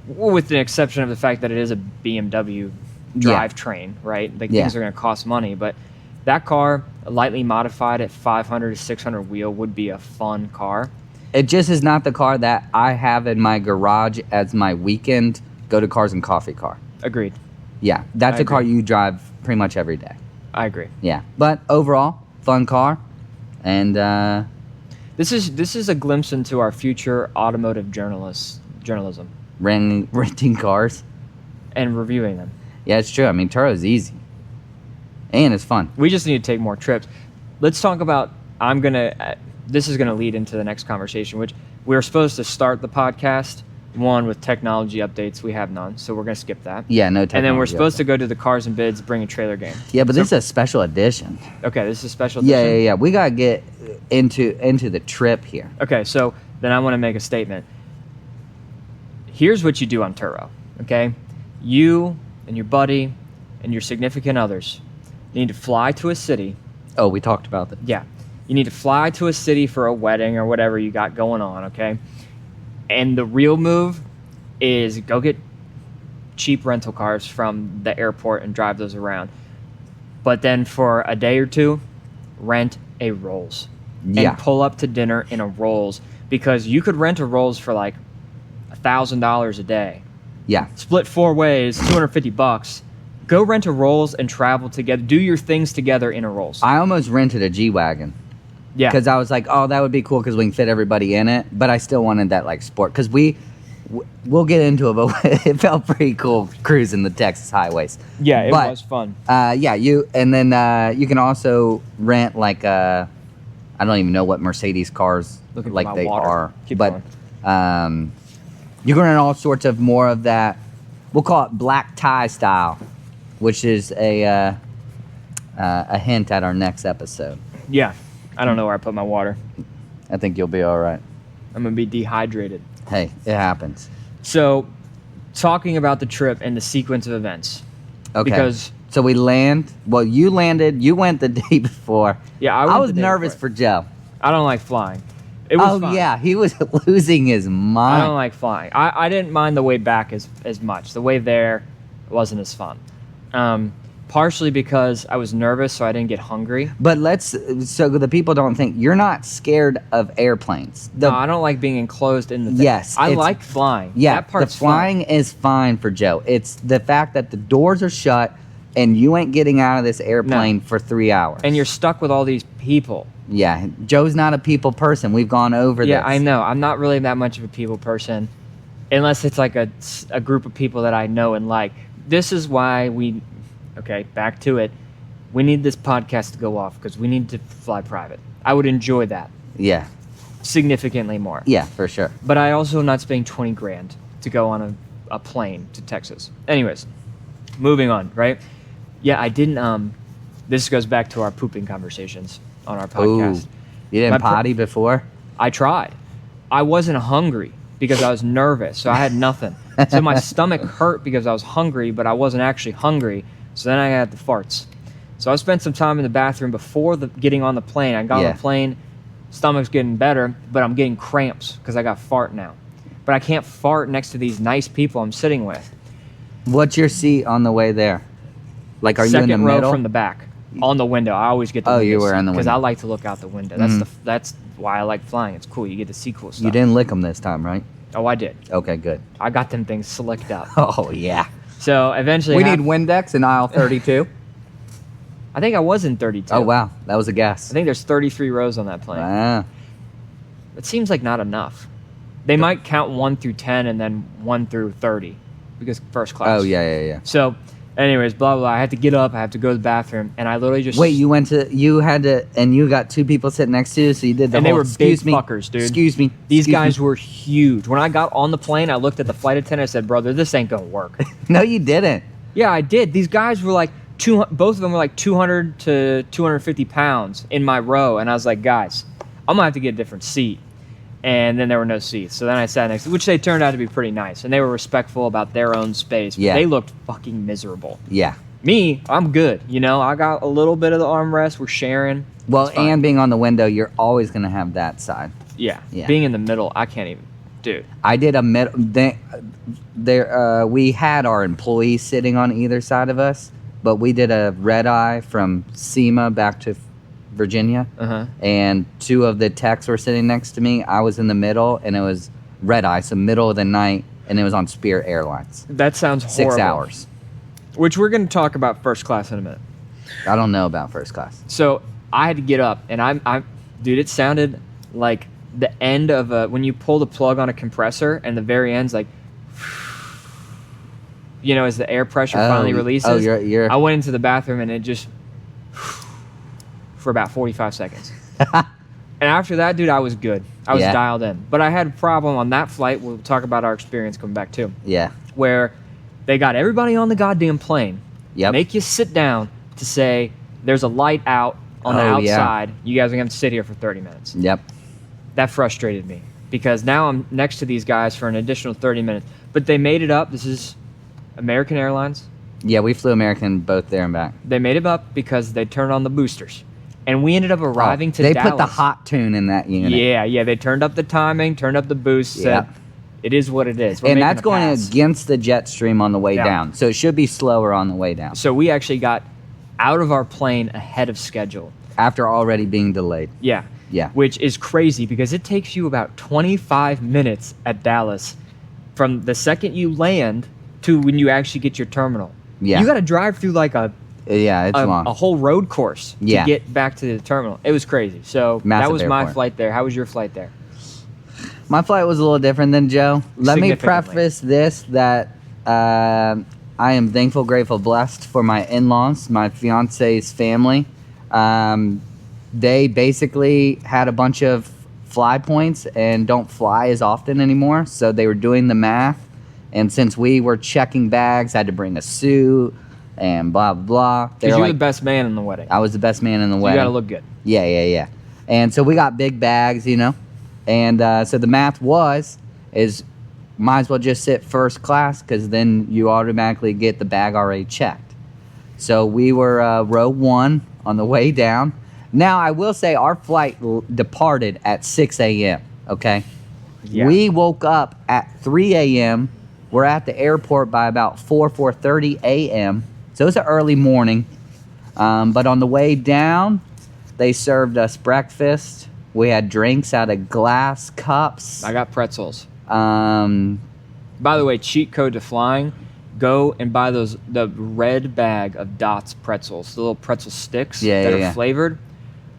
[SPEAKER 1] with the exception of the fact that it is a BMW drivetrain, right? Like
[SPEAKER 2] Yeah.
[SPEAKER 1] things are going to cost money, but that car, lightly modified at 500 to 600 wheel, would be a fun car.
[SPEAKER 2] It just is not the car that I have in my garage as my weekend go to cars and coffee car.
[SPEAKER 1] Agreed.
[SPEAKER 2] Yeah, that's
[SPEAKER 1] I
[SPEAKER 2] a car
[SPEAKER 1] agree.
[SPEAKER 2] you drive pretty much every day.
[SPEAKER 1] I agree.
[SPEAKER 2] Yeah, but overall, fun car, and
[SPEAKER 1] This is a glimpse into our future automotive journalism
[SPEAKER 2] renting cars.
[SPEAKER 1] and reviewing them.
[SPEAKER 2] Yeah, it's true. I mean, Turo's easy, and it's fun.
[SPEAKER 1] We just need to take more trips. Let's talk about. This is gonna lead into the next conversation, which we're supposed to start the podcast with technology updates. We have none, so we're gonna skip that.
[SPEAKER 2] Yeah, no.
[SPEAKER 1] And then we're
[SPEAKER 2] technology
[SPEAKER 1] supposed
[SPEAKER 2] update.
[SPEAKER 1] to go to the cars and bids, bring a trailer game.
[SPEAKER 2] Yeah, but this is a special edition.
[SPEAKER 1] Okay, this is a special
[SPEAKER 2] Yeah,
[SPEAKER 1] edition.
[SPEAKER 2] yeah, yeah. We gotta get into the trip here.
[SPEAKER 1] Okay, so then I want to make a statement. Here's what you do on Turo, okay? You and your buddy and your significant others need to fly to a city.
[SPEAKER 2] Oh, we talked about that.
[SPEAKER 1] Yeah. You need to fly to a city for a wedding or whatever you got going on, okay? And the real move is go get cheap rental cars from the airport and drive those around. But then for a day or two, rent a Rolls.
[SPEAKER 2] Yeah.
[SPEAKER 1] And pull up to dinner in a Rolls, because you could rent a Rolls for like $1,000 a day.
[SPEAKER 2] Yeah.
[SPEAKER 1] Split 4 ways, $250. Go rent a Rolls and travel together. Do your things together in a Rolls.
[SPEAKER 2] I almost rented a G-Wagon.
[SPEAKER 1] Yeah.
[SPEAKER 2] Because I was like, oh, that would be cool because we can fit everybody in it. But I still wanted that like sport. Because we'll get into it, but it felt pretty cool cruising the Texas highways.
[SPEAKER 1] Yeah, it
[SPEAKER 2] But,
[SPEAKER 1] was fun.
[SPEAKER 2] Yeah, you can also rent like I don't even know what Mercedes cars
[SPEAKER 1] Looking for
[SPEAKER 2] like
[SPEAKER 1] my
[SPEAKER 2] they
[SPEAKER 1] water.
[SPEAKER 2] are,
[SPEAKER 1] Keep
[SPEAKER 2] but
[SPEAKER 1] going.
[SPEAKER 2] you can rent all sorts of more of that. We'll call it black tie style, which is a hint at our next episode.
[SPEAKER 1] Yeah. I don't know where I put my water.
[SPEAKER 2] I think you'll be all right.
[SPEAKER 1] I'm going to be dehydrated.
[SPEAKER 2] Hey, it happens.
[SPEAKER 1] So, talking about the trip and the sequence of events.
[SPEAKER 2] Okay.
[SPEAKER 1] Because
[SPEAKER 2] so we land. Well, you landed. You went the day before.
[SPEAKER 1] yeah,
[SPEAKER 2] I
[SPEAKER 1] went
[SPEAKER 2] was
[SPEAKER 1] the day
[SPEAKER 2] nervous
[SPEAKER 1] before.
[SPEAKER 2] for Joe.
[SPEAKER 1] I don't like flying. It was
[SPEAKER 2] Oh
[SPEAKER 1] fun.
[SPEAKER 2] yeah, he was losing his
[SPEAKER 1] I
[SPEAKER 2] mind.
[SPEAKER 1] don't like flying. I didn't mind the way back as much. The way there wasn't as fun. Partially because I was nervous, so I didn't get hungry.
[SPEAKER 2] But so the people don't think you're not scared of airplanes.
[SPEAKER 1] No, I don't like being enclosed in the thing.
[SPEAKER 2] Yes,
[SPEAKER 1] I
[SPEAKER 2] it's-
[SPEAKER 1] like flying.
[SPEAKER 2] Yeah,
[SPEAKER 1] that part's
[SPEAKER 2] the flying is fine for Joe. It's the fact that the doors are shut and you ain't getting out of this airplane for 3 hours.
[SPEAKER 1] fun. And you're stuck with all these people.
[SPEAKER 2] Yeah, Joe's not a people person. We've gone over
[SPEAKER 1] Yeah,
[SPEAKER 2] this.
[SPEAKER 1] I know. I'm not really that much of a people person, unless it's like a group of people that I know and like. This is why okay, back to it. We need this podcast to go off because we need to fly private. I would enjoy that
[SPEAKER 2] Yeah,
[SPEAKER 1] significantly more.
[SPEAKER 2] yeah, for sure.
[SPEAKER 1] But I also am not spending 20 grand to go on a plane to Texas. Anyways, moving on, right? Yeah, I didn't, this goes back to our pooping conversations on our podcast.
[SPEAKER 2] Ooh, you didn't potty before?
[SPEAKER 1] I tried. I wasn't hungry because I was nervous, so I had nothing. So my stomach hurt because I was hungry, but I wasn't actually hungry. So then I had the farts. So I spent some time in the bathroom before getting on the plane. I got on
[SPEAKER 2] Yeah.
[SPEAKER 1] the plane, stomach's getting better, but I'm getting cramps because I got fart now. But I can't fart next to these nice people I'm sitting with.
[SPEAKER 2] What's your seat on the way there? Like, are
[SPEAKER 1] Second
[SPEAKER 2] you in the
[SPEAKER 1] row
[SPEAKER 2] middle?
[SPEAKER 1] from the back, on the window. I always get the
[SPEAKER 2] Oh,
[SPEAKER 1] window
[SPEAKER 2] you were in the
[SPEAKER 1] because
[SPEAKER 2] window.
[SPEAKER 1] I like to look out the window. That's why I like flying. It's cool. You get to see cool stuff.
[SPEAKER 2] You didn't lick them this time, right?
[SPEAKER 1] Oh, I did.
[SPEAKER 2] Okay, good.
[SPEAKER 1] I got them things slicked up.
[SPEAKER 2] Oh, yeah.
[SPEAKER 1] So eventually,
[SPEAKER 2] We need Windex in aisle 32.
[SPEAKER 1] I think I was in 32.
[SPEAKER 2] Oh, wow. That was a guess.
[SPEAKER 1] I think there's 33 rows on that plane.
[SPEAKER 2] Wow.
[SPEAKER 1] It seems like not enough. They might count 1 through 10 and then 1 through 30 because first class.
[SPEAKER 2] Oh, yeah.
[SPEAKER 1] So, anyways, blah, blah, blah. I had to get up. I had to go to the bathroom. And I literally just...
[SPEAKER 2] Wait, and you got two people sitting next to you, so you did the
[SPEAKER 1] And
[SPEAKER 2] whole,
[SPEAKER 1] they were big
[SPEAKER 2] excuse me,
[SPEAKER 1] fuckers, dude.
[SPEAKER 2] Excuse me.
[SPEAKER 1] These
[SPEAKER 2] excuse
[SPEAKER 1] guys
[SPEAKER 2] me."
[SPEAKER 1] were huge. When I got on the plane, I looked at the flight attendant and said, brother, this ain't going to work.
[SPEAKER 2] No, you didn't.
[SPEAKER 1] Yeah, I did. These guys were like... both of them were like 200 to 250 pounds in my row. And I was like, guys, I'm going to have to get a different seat. And then there were no seats. So then I sat next to, which they turned out to be pretty nice. And they were respectful about their own space. But
[SPEAKER 2] Yeah.
[SPEAKER 1] they looked fucking miserable.
[SPEAKER 2] Yeah.
[SPEAKER 1] Me, I'm good. You know, I got a little bit of the armrest. We're sharing.
[SPEAKER 2] Well,
[SPEAKER 1] It's fine.
[SPEAKER 2] and being on the window, you're always going to have that side.
[SPEAKER 1] Yeah.
[SPEAKER 2] Yeah.
[SPEAKER 1] Being in the middle, I can't even. Dude.
[SPEAKER 2] I did a middle. We had our employees sitting on either side of us, but we did a red eye from SEMA back to Virginia,
[SPEAKER 1] Uh-huh.
[SPEAKER 2] and two of the techs were sitting next to me. I was in the middle, and it was red eye, so middle of the night, and it was on Spirit Airlines.
[SPEAKER 1] That sounds horrible.
[SPEAKER 2] 6 hours.
[SPEAKER 1] Which we're going to talk about first class in a minute.
[SPEAKER 2] I don't know about first class.
[SPEAKER 1] So I had to get up, and dude, it sounded like the end of when you pull the plug on a compressor, and the very end's like, you know, as the air pressure finally releases.
[SPEAKER 2] Oh, you're.
[SPEAKER 1] I went into the bathroom, and it just for about 45 seconds. And after that, dude, I was good. I was
[SPEAKER 2] Yeah.
[SPEAKER 1] dialed in. But I had a problem on that flight. We'll talk about our experience coming back too,
[SPEAKER 2] Yeah.
[SPEAKER 1] where they got everybody on the goddamn plane.
[SPEAKER 2] Yep.
[SPEAKER 1] Make you sit down to say there's a light out on the
[SPEAKER 2] Oh, yeah.
[SPEAKER 1] outside. You guys are going to sit here for 30 minutes.
[SPEAKER 2] Yep.
[SPEAKER 1] That frustrated me because now I'm next to these guys for an additional 30 minutes. But they made it up. This is American Airlines.
[SPEAKER 2] Yeah, we flew American both there and back.
[SPEAKER 1] They made it up because they turned on the boosters. And we ended up arriving to
[SPEAKER 2] They
[SPEAKER 1] Dallas.
[SPEAKER 2] put the hot tune in that unit.
[SPEAKER 1] Yeah. They turned up the timing, turned up the boost.
[SPEAKER 2] Yeah.
[SPEAKER 1] Said, it is what it is. We're
[SPEAKER 2] And
[SPEAKER 1] making
[SPEAKER 2] that's
[SPEAKER 1] a
[SPEAKER 2] going
[SPEAKER 1] pass.
[SPEAKER 2] against the jet stream on the way
[SPEAKER 1] Yeah.
[SPEAKER 2] down. So it should be slower on the way down
[SPEAKER 1] So we actually got out of our plane ahead of schedule.
[SPEAKER 2] after already being delayed.
[SPEAKER 1] Yeah.
[SPEAKER 2] Yeah.
[SPEAKER 1] Which is crazy because it takes you about 25 minutes at Dallas from the second you land to when you actually get your terminal.
[SPEAKER 2] Yeah.
[SPEAKER 1] You got to drive through like
[SPEAKER 2] Yeah, it's long.
[SPEAKER 1] a whole road course
[SPEAKER 2] Yeah.
[SPEAKER 1] to get back to the terminal. It was crazy. So
[SPEAKER 2] Massive
[SPEAKER 1] that was my
[SPEAKER 2] airport.
[SPEAKER 1] flight there. How was your flight there?
[SPEAKER 2] My flight was a little different than Joe. Let me
[SPEAKER 1] Significantly.
[SPEAKER 2] preface this that I am thankful, grateful, blessed for my in-laws, my fiance's family. They basically had a bunch of fly points and don't fly as often anymore. So they were doing the math. And since we were checking bags, I had to bring a suit and blah, blah, blah.
[SPEAKER 1] Because
[SPEAKER 2] They're
[SPEAKER 1] you're
[SPEAKER 2] like,
[SPEAKER 1] the best man in the wedding.
[SPEAKER 2] I was the best man in the
[SPEAKER 1] You
[SPEAKER 2] wedding.
[SPEAKER 1] got to look good.
[SPEAKER 2] Yeah. And so we got big bags, you know. And so the math is might as well just sit first class because then you automatically get the bag already checked. So we were row 1 on the way down. Now, I will say our flight departed at 6 a.m., okay?
[SPEAKER 1] Yeah.
[SPEAKER 2] We woke up at 3 a.m. We're at the airport by about 4:30 a.m. So it's an early morning. But on the way down, they served us breakfast. We had drinks out of glass cups.
[SPEAKER 1] I got pretzels.
[SPEAKER 2] Um,
[SPEAKER 1] By the way, cheat code to flying. Go and buy the red bag of Dots pretzels, the little pretzel sticks that are flavored.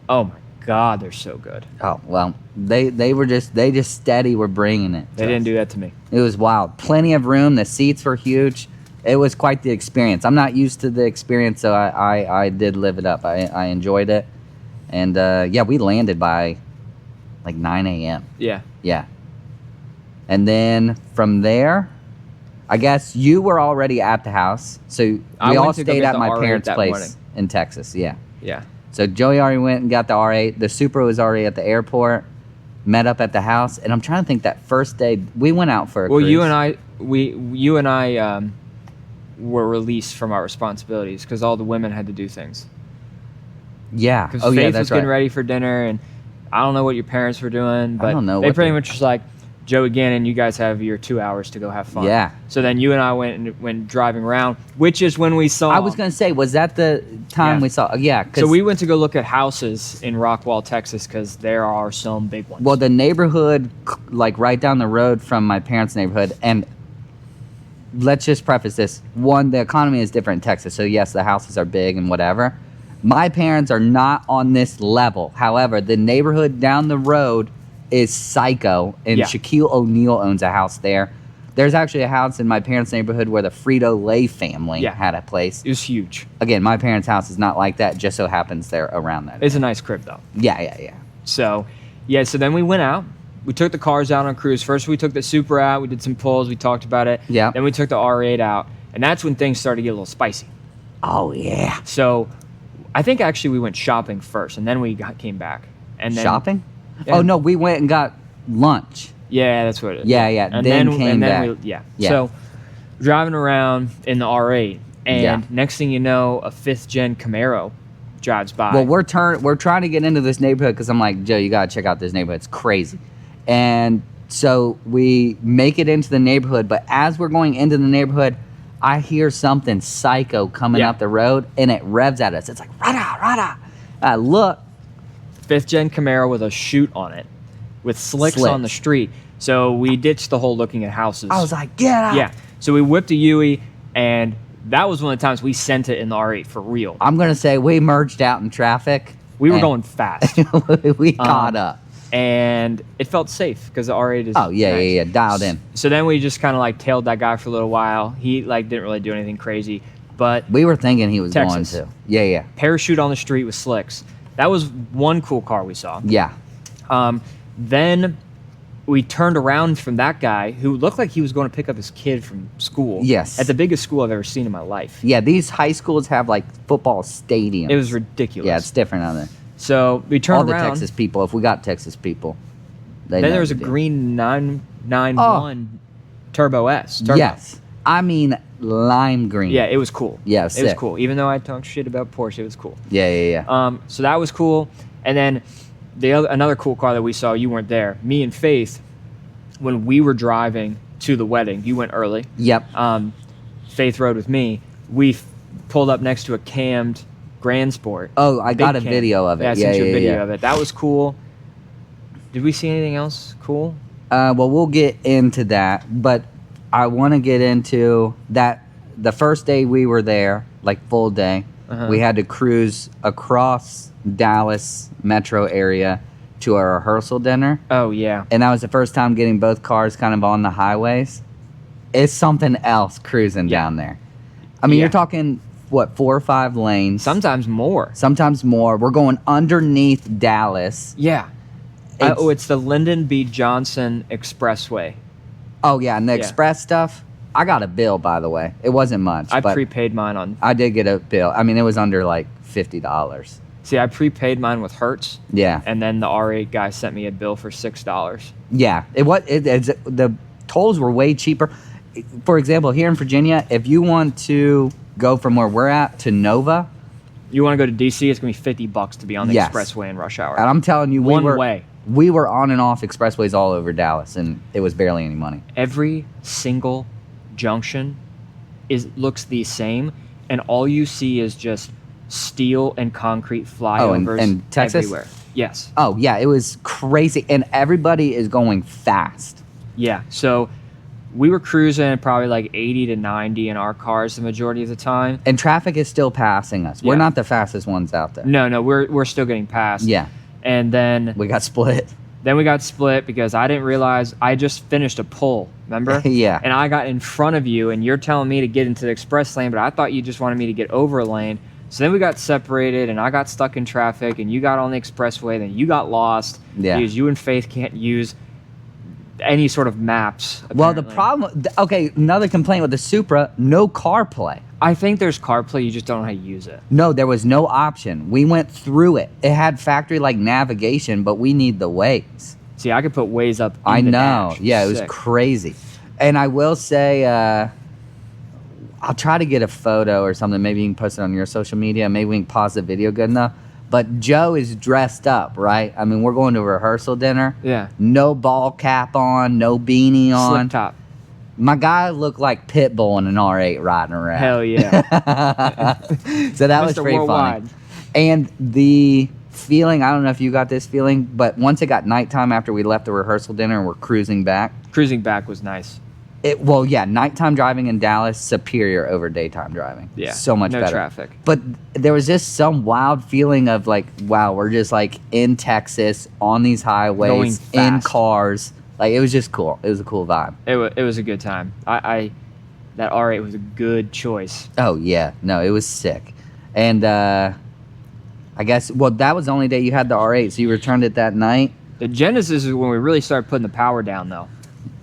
[SPEAKER 1] Oh my God, they're so good.
[SPEAKER 2] oh well, they just steady were bringing it.
[SPEAKER 1] They didn't do that to me.
[SPEAKER 2] It was wild. Plenty of room. The seats were huge. It was quite the experience. I'm not used to the experience, so I did live it up. I enjoyed it, and yeah, we landed by like 9 a.m.
[SPEAKER 1] Yeah.
[SPEAKER 2] Yeah, and then from there, I guess you were already at the house, so we
[SPEAKER 1] I
[SPEAKER 2] all
[SPEAKER 1] went to go
[SPEAKER 2] stayed
[SPEAKER 1] get
[SPEAKER 2] at
[SPEAKER 1] the
[SPEAKER 2] my
[SPEAKER 1] R8
[SPEAKER 2] parents'
[SPEAKER 1] that
[SPEAKER 2] place
[SPEAKER 1] morning.
[SPEAKER 2] in Texas. Yeah.
[SPEAKER 1] Yeah.
[SPEAKER 2] So Joey already went and got the R8. The Supra was already at the airport. Met up at the house, and I'm trying to think that first day we went out for a
[SPEAKER 1] Well,
[SPEAKER 2] cruise.
[SPEAKER 1] you and I were released from our responsibilities because all the women had to do things.
[SPEAKER 2] Yeah.
[SPEAKER 1] Because
[SPEAKER 2] Oh
[SPEAKER 1] Faith
[SPEAKER 2] yeah,
[SPEAKER 1] was
[SPEAKER 2] that's
[SPEAKER 1] getting
[SPEAKER 2] right.
[SPEAKER 1] ready for dinner, and I don't know what your parents were doing, but
[SPEAKER 2] don't know
[SPEAKER 1] they
[SPEAKER 2] what
[SPEAKER 1] pretty
[SPEAKER 2] they-
[SPEAKER 1] much was like, Joey Gannon, you guys have your 2 hours to go have fun.
[SPEAKER 2] Yeah.
[SPEAKER 1] So then you and I went driving around, which is when we saw.
[SPEAKER 2] I was gonna say, was that the time
[SPEAKER 1] Yeah.
[SPEAKER 2] we saw? Yeah. 'Cause-
[SPEAKER 1] So we went to go look at houses in Rockwall, Texas, because there are some big ones.
[SPEAKER 2] Well, the neighborhood, like right down the road from my parents' neighborhood, and let's just preface this: one, the economy is different in Texas, so yes, the houses are big and whatever. My parents are not on this level. However, the neighborhood down the road is psycho, and
[SPEAKER 1] Yeah.
[SPEAKER 2] Shaquille O'Neal owns a house there. There's actually a house in my parents' neighborhood where the Frito-Lay family
[SPEAKER 1] Yeah.
[SPEAKER 2] had a place.
[SPEAKER 1] it was huge.
[SPEAKER 2] Again, my parents' house is not like that. Just so happens they're around that.
[SPEAKER 1] It's a nice crib though.
[SPEAKER 2] Yeah.
[SPEAKER 1] So, yeah. So then we went out. We took the cars out on a cruise. First, we took the Supra out. We did some pulls. We talked about it.
[SPEAKER 2] Yeah.
[SPEAKER 1] Then we took the R8 out, and that's when things started to get a little spicy.
[SPEAKER 2] Oh yeah.
[SPEAKER 1] So, I think actually we went shopping first, and then came back. And then,
[SPEAKER 2] Shopping?
[SPEAKER 1] Yeah.
[SPEAKER 2] Oh no, we went and got lunch.
[SPEAKER 1] Yeah, that's what it is.
[SPEAKER 2] Yeah.
[SPEAKER 1] And
[SPEAKER 2] then
[SPEAKER 1] then
[SPEAKER 2] came back.
[SPEAKER 1] yeah.
[SPEAKER 2] Yeah.
[SPEAKER 1] So, driving around in the R8, and
[SPEAKER 2] Yeah.
[SPEAKER 1] next thing you know, a 5th gen Camaro drives by.
[SPEAKER 2] Well, we're trying to get into this neighborhood because I'm like, Joe, you gotta check out this neighborhood. It's crazy. And so we make it into the neighborhood, but as we're going into the neighborhood, I hear something psycho coming
[SPEAKER 1] Yeah.
[SPEAKER 2] up the road, and it revs at us. It's like rada rada. I look.
[SPEAKER 1] 5th gen Camaro with a chute on it, with slicks on the street. So we ditched the whole looking at houses.
[SPEAKER 2] I was like, get out.
[SPEAKER 1] Yeah. So we whipped a Yui, and that was one of the times we sent it in the R8 for real.
[SPEAKER 2] I'm gonna say we merged out in traffic.
[SPEAKER 1] We were
[SPEAKER 2] and
[SPEAKER 1] going fast,
[SPEAKER 2] we caught up.
[SPEAKER 1] and it felt safe because the R8 is.
[SPEAKER 2] Oh yeah,
[SPEAKER 1] nice.
[SPEAKER 2] yeah, dialed in.
[SPEAKER 1] So then we just kind of like tailed that guy for a little while. He like didn't really do anything crazy, but
[SPEAKER 2] We were thinking he was
[SPEAKER 1] Texas.
[SPEAKER 2] going to. Yeah.
[SPEAKER 1] parachute on the street with slicks. That was one cool car we saw.
[SPEAKER 2] Yeah.
[SPEAKER 1] Then we turned around from that guy who looked like he was going to pick up his kid from school.
[SPEAKER 2] Yes.
[SPEAKER 1] At the biggest school I've ever seen in my life.
[SPEAKER 2] Yeah, these high schools have like football stadiums.
[SPEAKER 1] It was ridiculous.
[SPEAKER 2] Yeah, it's different on there.
[SPEAKER 1] So we turned
[SPEAKER 2] All the
[SPEAKER 1] around.
[SPEAKER 2] Texas people, if we got Texas people, they
[SPEAKER 1] Then
[SPEAKER 2] know
[SPEAKER 1] there was
[SPEAKER 2] the
[SPEAKER 1] a
[SPEAKER 2] deal.
[SPEAKER 1] green 991 Turbo S. Turbo.
[SPEAKER 2] Yes. I mean lime green.
[SPEAKER 1] Yeah, it was cool.
[SPEAKER 2] Yeah,
[SPEAKER 1] it was
[SPEAKER 2] sick.
[SPEAKER 1] cool. Even though I talked shit about Porsche, it was cool.
[SPEAKER 2] Yeah.
[SPEAKER 1] So that was cool. And then another cool car that we saw, you weren't there. Me and Faith, when we were driving to the wedding, you went early.
[SPEAKER 2] Yep.
[SPEAKER 1] Faith rode with me. We pulled up next to a cammed Grand Sport.
[SPEAKER 2] Oh, I got a
[SPEAKER 1] Big cam.
[SPEAKER 2] video of it.
[SPEAKER 1] Yeah, I sent you a video
[SPEAKER 2] yeah.
[SPEAKER 1] of it. That was cool. Did we see anything else cool?
[SPEAKER 2] Well, we'll get into that, but I want to get into that. The first day we were there, like full day,
[SPEAKER 1] Uh-huh.
[SPEAKER 2] we had to cruise across Dallas metro area to a rehearsal dinner.
[SPEAKER 1] Oh, yeah.
[SPEAKER 2] And that was the first time getting both cars kind of on the highways. It's something else cruising
[SPEAKER 1] Yeah.
[SPEAKER 2] down there. I mean,
[SPEAKER 1] Yeah.
[SPEAKER 2] you're talking, what, 4 or 5 lanes?
[SPEAKER 1] Sometimes more.
[SPEAKER 2] Sometimes more. We're going underneath Dallas.
[SPEAKER 1] Yeah.
[SPEAKER 2] It's-
[SPEAKER 1] It's the Lyndon B. Johnson Expressway.
[SPEAKER 2] Oh, yeah, and the
[SPEAKER 1] Yeah.
[SPEAKER 2] express stuff. I got a bill, by the way. It wasn't much,
[SPEAKER 1] I
[SPEAKER 2] but
[SPEAKER 1] prepaid mine on.
[SPEAKER 2] I did get a bill. I mean, it was under like $50.
[SPEAKER 1] See, I prepaid mine with Hertz,
[SPEAKER 2] Yeah.
[SPEAKER 1] and then the R8 guy sent me a bill for $6.
[SPEAKER 2] Yeah, the tolls were way cheaper. For example, here in Virginia, if you want to go from where we're at to Nova.
[SPEAKER 1] You want to go to DC? It's gonna be $50 to be on the
[SPEAKER 2] Yes.
[SPEAKER 1] expressway in rush hour.
[SPEAKER 2] And I'm telling you,
[SPEAKER 1] One way.
[SPEAKER 2] We were on and off expressways all over Dallas, and it was barely any money.
[SPEAKER 1] Every single junction looks the same, and all you see is just steel and concrete flyovers
[SPEAKER 2] and Texas?
[SPEAKER 1] everywhere. Yes.
[SPEAKER 2] Oh, yeah, it was crazy. And everybody is going fast.
[SPEAKER 1] Yeah. So we were cruising probably like 80 to 90 in our cars the majority of the time.
[SPEAKER 2] And traffic is still passing us. We're
[SPEAKER 1] Yeah.
[SPEAKER 2] not the fastest ones out there.
[SPEAKER 1] No, we're still getting passed.
[SPEAKER 2] Yeah,
[SPEAKER 1] And then
[SPEAKER 2] we got split.
[SPEAKER 1] we got split because I didn't realize I just finished a pull, remember?
[SPEAKER 2] Yeah.
[SPEAKER 1] And I got in front of you, and you're telling me to get into the express lane, but I thought you just wanted me to get over a lane. So then we got separated, and I got stuck in traffic, and you got on the expressway, then you got lost
[SPEAKER 2] Yeah.
[SPEAKER 1] because you and Faith can't use any sort of maps.
[SPEAKER 2] Well, the
[SPEAKER 1] apparently.
[SPEAKER 2] problem... Okay, another complaint with the Supra, no CarPlay.
[SPEAKER 1] I think there's CarPlay, you just don't know how to use it.
[SPEAKER 2] No, there was no option. We went through it. It had factory-like navigation, but we need the Waze.
[SPEAKER 1] See, I could put Waze up in
[SPEAKER 2] I
[SPEAKER 1] the
[SPEAKER 2] know.
[SPEAKER 1] dash.
[SPEAKER 2] Yeah, it was
[SPEAKER 1] Sick.
[SPEAKER 2] crazy. And I will say, I'll try to get a photo or something. Maybe you can post it on your social media. Maybe we can pause the video good enough. But Joe is dressed up, right? I mean, we're going to rehearsal dinner.
[SPEAKER 1] Yeah.
[SPEAKER 2] No ball cap on, no beanie on.
[SPEAKER 1] Slip top.
[SPEAKER 2] My guy looked like Pitbull in an R8 riding around.
[SPEAKER 1] Hell yeah.
[SPEAKER 2] So that was
[SPEAKER 1] Mr.
[SPEAKER 2] pretty
[SPEAKER 1] Worldwide.
[SPEAKER 2] funny. And the feeling, I don't know if you got this feeling, but once it got nighttime after we left the rehearsal dinner and we're cruising back,
[SPEAKER 1] Cruising back was nice.
[SPEAKER 2] well, yeah, nighttime driving in Dallas, superior over daytime driving.
[SPEAKER 1] Yeah.
[SPEAKER 2] So much
[SPEAKER 1] no
[SPEAKER 2] better.
[SPEAKER 1] traffic.
[SPEAKER 2] But there was just some wild feeling of like, wow, we're just like in Texas on these highways,
[SPEAKER 1] Going
[SPEAKER 2] in
[SPEAKER 1] fast.
[SPEAKER 2] cars. Like, it was just cool. It was a cool vibe.
[SPEAKER 1] It was a good time. That R8 was a good choice.
[SPEAKER 2] Oh, yeah. No, it was sick. And I guess, well, that was the only day you had the R8, so you returned it that night.
[SPEAKER 1] The Genesis is when we really started putting the power down, though.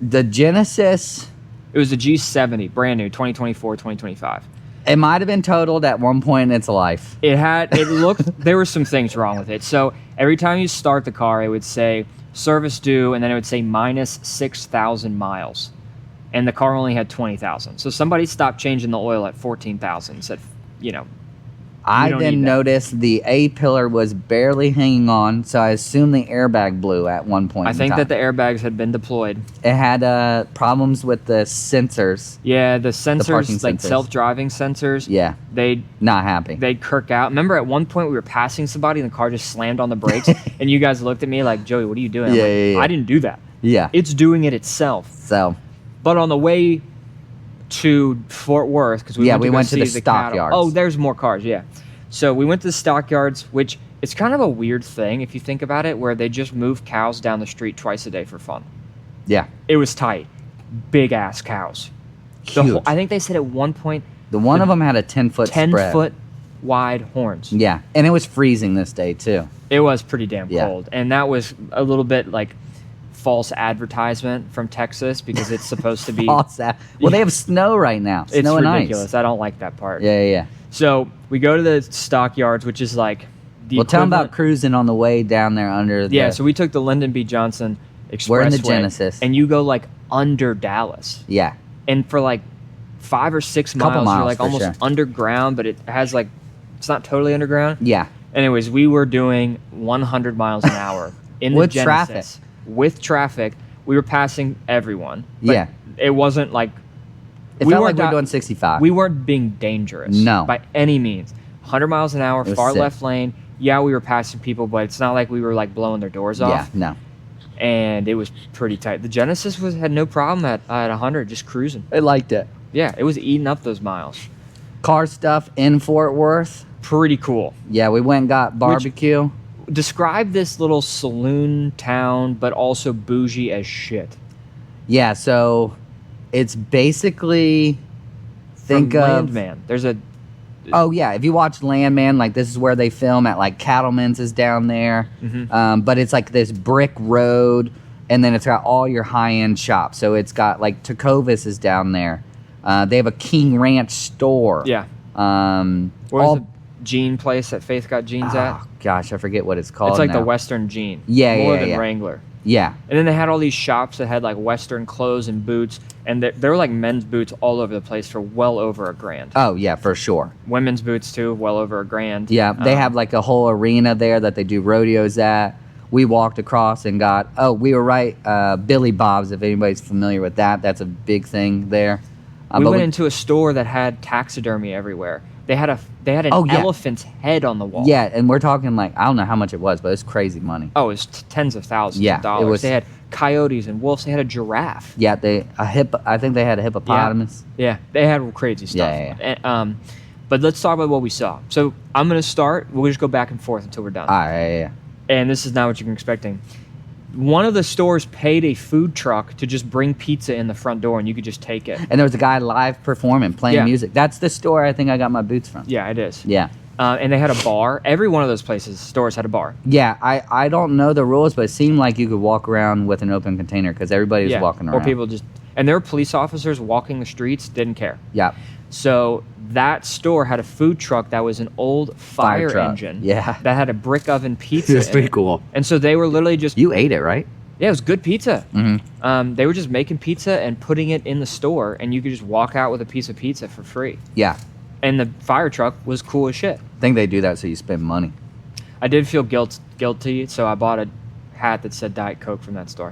[SPEAKER 2] The Genesis,
[SPEAKER 1] It was the G70, brand new, 2024, 2025.
[SPEAKER 2] it might have been totaled at one point in its life.
[SPEAKER 1] It looked, there were some things wrong with it. So every time you start the car, it would say service due, and then it would say minus 6,000 miles. And the car only had 20,000. So somebody stopped changing the oil at 14,000 and said, you know,
[SPEAKER 2] I
[SPEAKER 1] don't
[SPEAKER 2] then
[SPEAKER 1] need that.
[SPEAKER 2] noticed the A pillar was barely hanging on, so I assume the airbag blew at one point.
[SPEAKER 1] I
[SPEAKER 2] in
[SPEAKER 1] think
[SPEAKER 2] time.
[SPEAKER 1] that the airbags had been deployed.
[SPEAKER 2] It had problems with the sensors.
[SPEAKER 1] Yeah, the
[SPEAKER 2] parking
[SPEAKER 1] sensors, like
[SPEAKER 2] sensors.
[SPEAKER 1] self-driving sensors,
[SPEAKER 2] Yeah,
[SPEAKER 1] they'd
[SPEAKER 2] not happy.
[SPEAKER 1] kirk out. Remember at one point we were passing somebody and the car just slammed on the brakes and you guys looked at me like, Joey, what are you doing? I'm
[SPEAKER 2] Yeah,
[SPEAKER 1] like,
[SPEAKER 2] yeah, yeah.
[SPEAKER 1] I didn't do that.
[SPEAKER 2] Yeah.
[SPEAKER 1] It's doing it itself.
[SPEAKER 2] So,
[SPEAKER 1] But on the way to Fort Worth, because
[SPEAKER 2] Yeah,
[SPEAKER 1] we
[SPEAKER 2] we
[SPEAKER 1] went to
[SPEAKER 2] went
[SPEAKER 1] go
[SPEAKER 2] to
[SPEAKER 1] see
[SPEAKER 2] the
[SPEAKER 1] cattle.
[SPEAKER 2] stockyards.
[SPEAKER 1] Oh, there's more cars, yeah. So we went to the stockyards, which is kind of a weird thing if you think about it, where they just move cows down the street twice a day for fun.
[SPEAKER 2] yeah.
[SPEAKER 1] It was tight. Big ass cows.
[SPEAKER 2] Huge.
[SPEAKER 1] I think they said at one point
[SPEAKER 2] The one of them had a 10-foot
[SPEAKER 1] 10
[SPEAKER 2] spread.
[SPEAKER 1] foot wide horns.
[SPEAKER 2] Yeah, and it was freezing this day, too.
[SPEAKER 1] It was pretty damn
[SPEAKER 2] Yeah.
[SPEAKER 1] cold. And that was a little bit like false advertisement from Texas because it's supposed to be.
[SPEAKER 2] Well, they have snow right now.
[SPEAKER 1] It's
[SPEAKER 2] Snow and
[SPEAKER 1] ridiculous.
[SPEAKER 2] ice.
[SPEAKER 1] I don't like that part.
[SPEAKER 2] Yeah, yeah, yeah.
[SPEAKER 1] So we go to the stockyards, which is like the
[SPEAKER 2] Well, tell them about
[SPEAKER 1] equivalent-
[SPEAKER 2] cruising on the way down there under the...
[SPEAKER 1] Yeah, so we took the Lyndon B. Johnson Expressway.
[SPEAKER 2] We're in the Genesis.
[SPEAKER 1] And you go like under Dallas.
[SPEAKER 2] Yeah.
[SPEAKER 1] And for like 5 or 6
[SPEAKER 2] Couple
[SPEAKER 1] miles, you're
[SPEAKER 2] miles,
[SPEAKER 1] like
[SPEAKER 2] for
[SPEAKER 1] almost
[SPEAKER 2] sure.
[SPEAKER 1] underground, but it has like, it's not totally underground.
[SPEAKER 2] Yeah.
[SPEAKER 1] Anyways, we were doing 100 miles an hour in the
[SPEAKER 2] With
[SPEAKER 1] Genesis.
[SPEAKER 2] traffic.
[SPEAKER 1] With traffic. We were passing everyone. But
[SPEAKER 2] Yeah.
[SPEAKER 1] It wasn't like...
[SPEAKER 2] It felt like
[SPEAKER 1] weren't
[SPEAKER 2] we were
[SPEAKER 1] out-
[SPEAKER 2] doing 65.
[SPEAKER 1] We weren't being dangerous.
[SPEAKER 2] No.
[SPEAKER 1] By any means. 100 miles an hour,
[SPEAKER 2] It was
[SPEAKER 1] far
[SPEAKER 2] sick.
[SPEAKER 1] left lane. Yeah, we were passing people, but it's not like we were like blowing their doors
[SPEAKER 2] Yeah,
[SPEAKER 1] off.
[SPEAKER 2] no.
[SPEAKER 1] And it was pretty tight. The Genesis had no problem at 100, just cruising.
[SPEAKER 2] I liked it.
[SPEAKER 1] Yeah, it was eating up those miles.
[SPEAKER 2] Car stuff in Fort Worth.
[SPEAKER 1] Pretty cool.
[SPEAKER 2] Yeah, we went and got barbecue.
[SPEAKER 1] Describe this little saloon town, but also bougie as shit.
[SPEAKER 2] Yeah, so it's basically... Think
[SPEAKER 1] From
[SPEAKER 2] of...
[SPEAKER 1] Landman. There's a...
[SPEAKER 2] Oh, yeah. If you watch Landman, like, this is where they film at, like, Cattleman's is down there.
[SPEAKER 1] Mhm.
[SPEAKER 2] But it's, like, this brick road, and then it's got all your high-end shops. So it's got, like, Tecovas is down there. They have a King Ranch store.
[SPEAKER 1] Yeah.
[SPEAKER 2] All,
[SPEAKER 1] Where's the jean place that Faith got jeans at?
[SPEAKER 2] oh, gosh, I forget what it's called
[SPEAKER 1] It's like
[SPEAKER 2] now.
[SPEAKER 1] the Western jean.
[SPEAKER 2] Yeah,
[SPEAKER 1] More
[SPEAKER 2] yeah,
[SPEAKER 1] than
[SPEAKER 2] yeah.
[SPEAKER 1] Wrangler.
[SPEAKER 2] Yeah.
[SPEAKER 1] And then they had all these shops that had like Western clothes and boots, and there were like men's boots all over the place for well over $1,000.
[SPEAKER 2] Oh yeah, for sure.
[SPEAKER 1] Women's boots too, well over $1,000.
[SPEAKER 2] Yeah, they have like a whole arena there that they do rodeos at. We walked across and got, we were right, Billy Bob's, if anybody's familiar with that. That's a big thing there.
[SPEAKER 1] We went into a store that had taxidermy everywhere. They had an elephant's head on the wall.
[SPEAKER 2] Yeah, and we're talking like, I don't know how much it was, but it's crazy money.
[SPEAKER 1] Oh, it was tens of thousands of dollars.
[SPEAKER 2] It was,
[SPEAKER 1] they had coyotes and wolves. They had a giraffe.
[SPEAKER 2] Yeah, I think they had a hippopotamus.
[SPEAKER 1] Yeah, they had crazy stuff.
[SPEAKER 2] Yeah.
[SPEAKER 1] And, but let's talk about what we saw. So I'm going to start. We'll just go back and forth until we're done.
[SPEAKER 2] All right, yeah.
[SPEAKER 1] And this is not what you're expecting. One of the stores paid a food truck to just bring pizza in the front door, and you could just take it.
[SPEAKER 2] And there was a guy live performing, playing music. That's the store I think I got my boots from.
[SPEAKER 1] Yeah, it is.
[SPEAKER 2] Yeah.
[SPEAKER 1] And they had a bar. Every one of those stores had a bar.
[SPEAKER 2] Yeah, I don't know the rules, but it seemed like you could walk around with an open container because everybody was walking around.
[SPEAKER 1] Or people just... And there were police officers walking the streets, didn't care.
[SPEAKER 2] Yeah.
[SPEAKER 1] So that store had a food truck that was an old fire engine.
[SPEAKER 2] Yeah.
[SPEAKER 1] That had a brick oven pizza.
[SPEAKER 2] That's pretty cool.
[SPEAKER 1] And so they were literally just...
[SPEAKER 2] You ate it, right?
[SPEAKER 1] Yeah, it was good pizza.
[SPEAKER 2] Mm-hmm.
[SPEAKER 1] They were just making pizza and putting it in the store, and you could just walk out with a piece of pizza for free.
[SPEAKER 2] Yeah.
[SPEAKER 1] And the fire truck was cool as shit.
[SPEAKER 2] I think they do that so you spend money.
[SPEAKER 1] I did feel guilty, so I bought a hat that said Diet Coke from that store,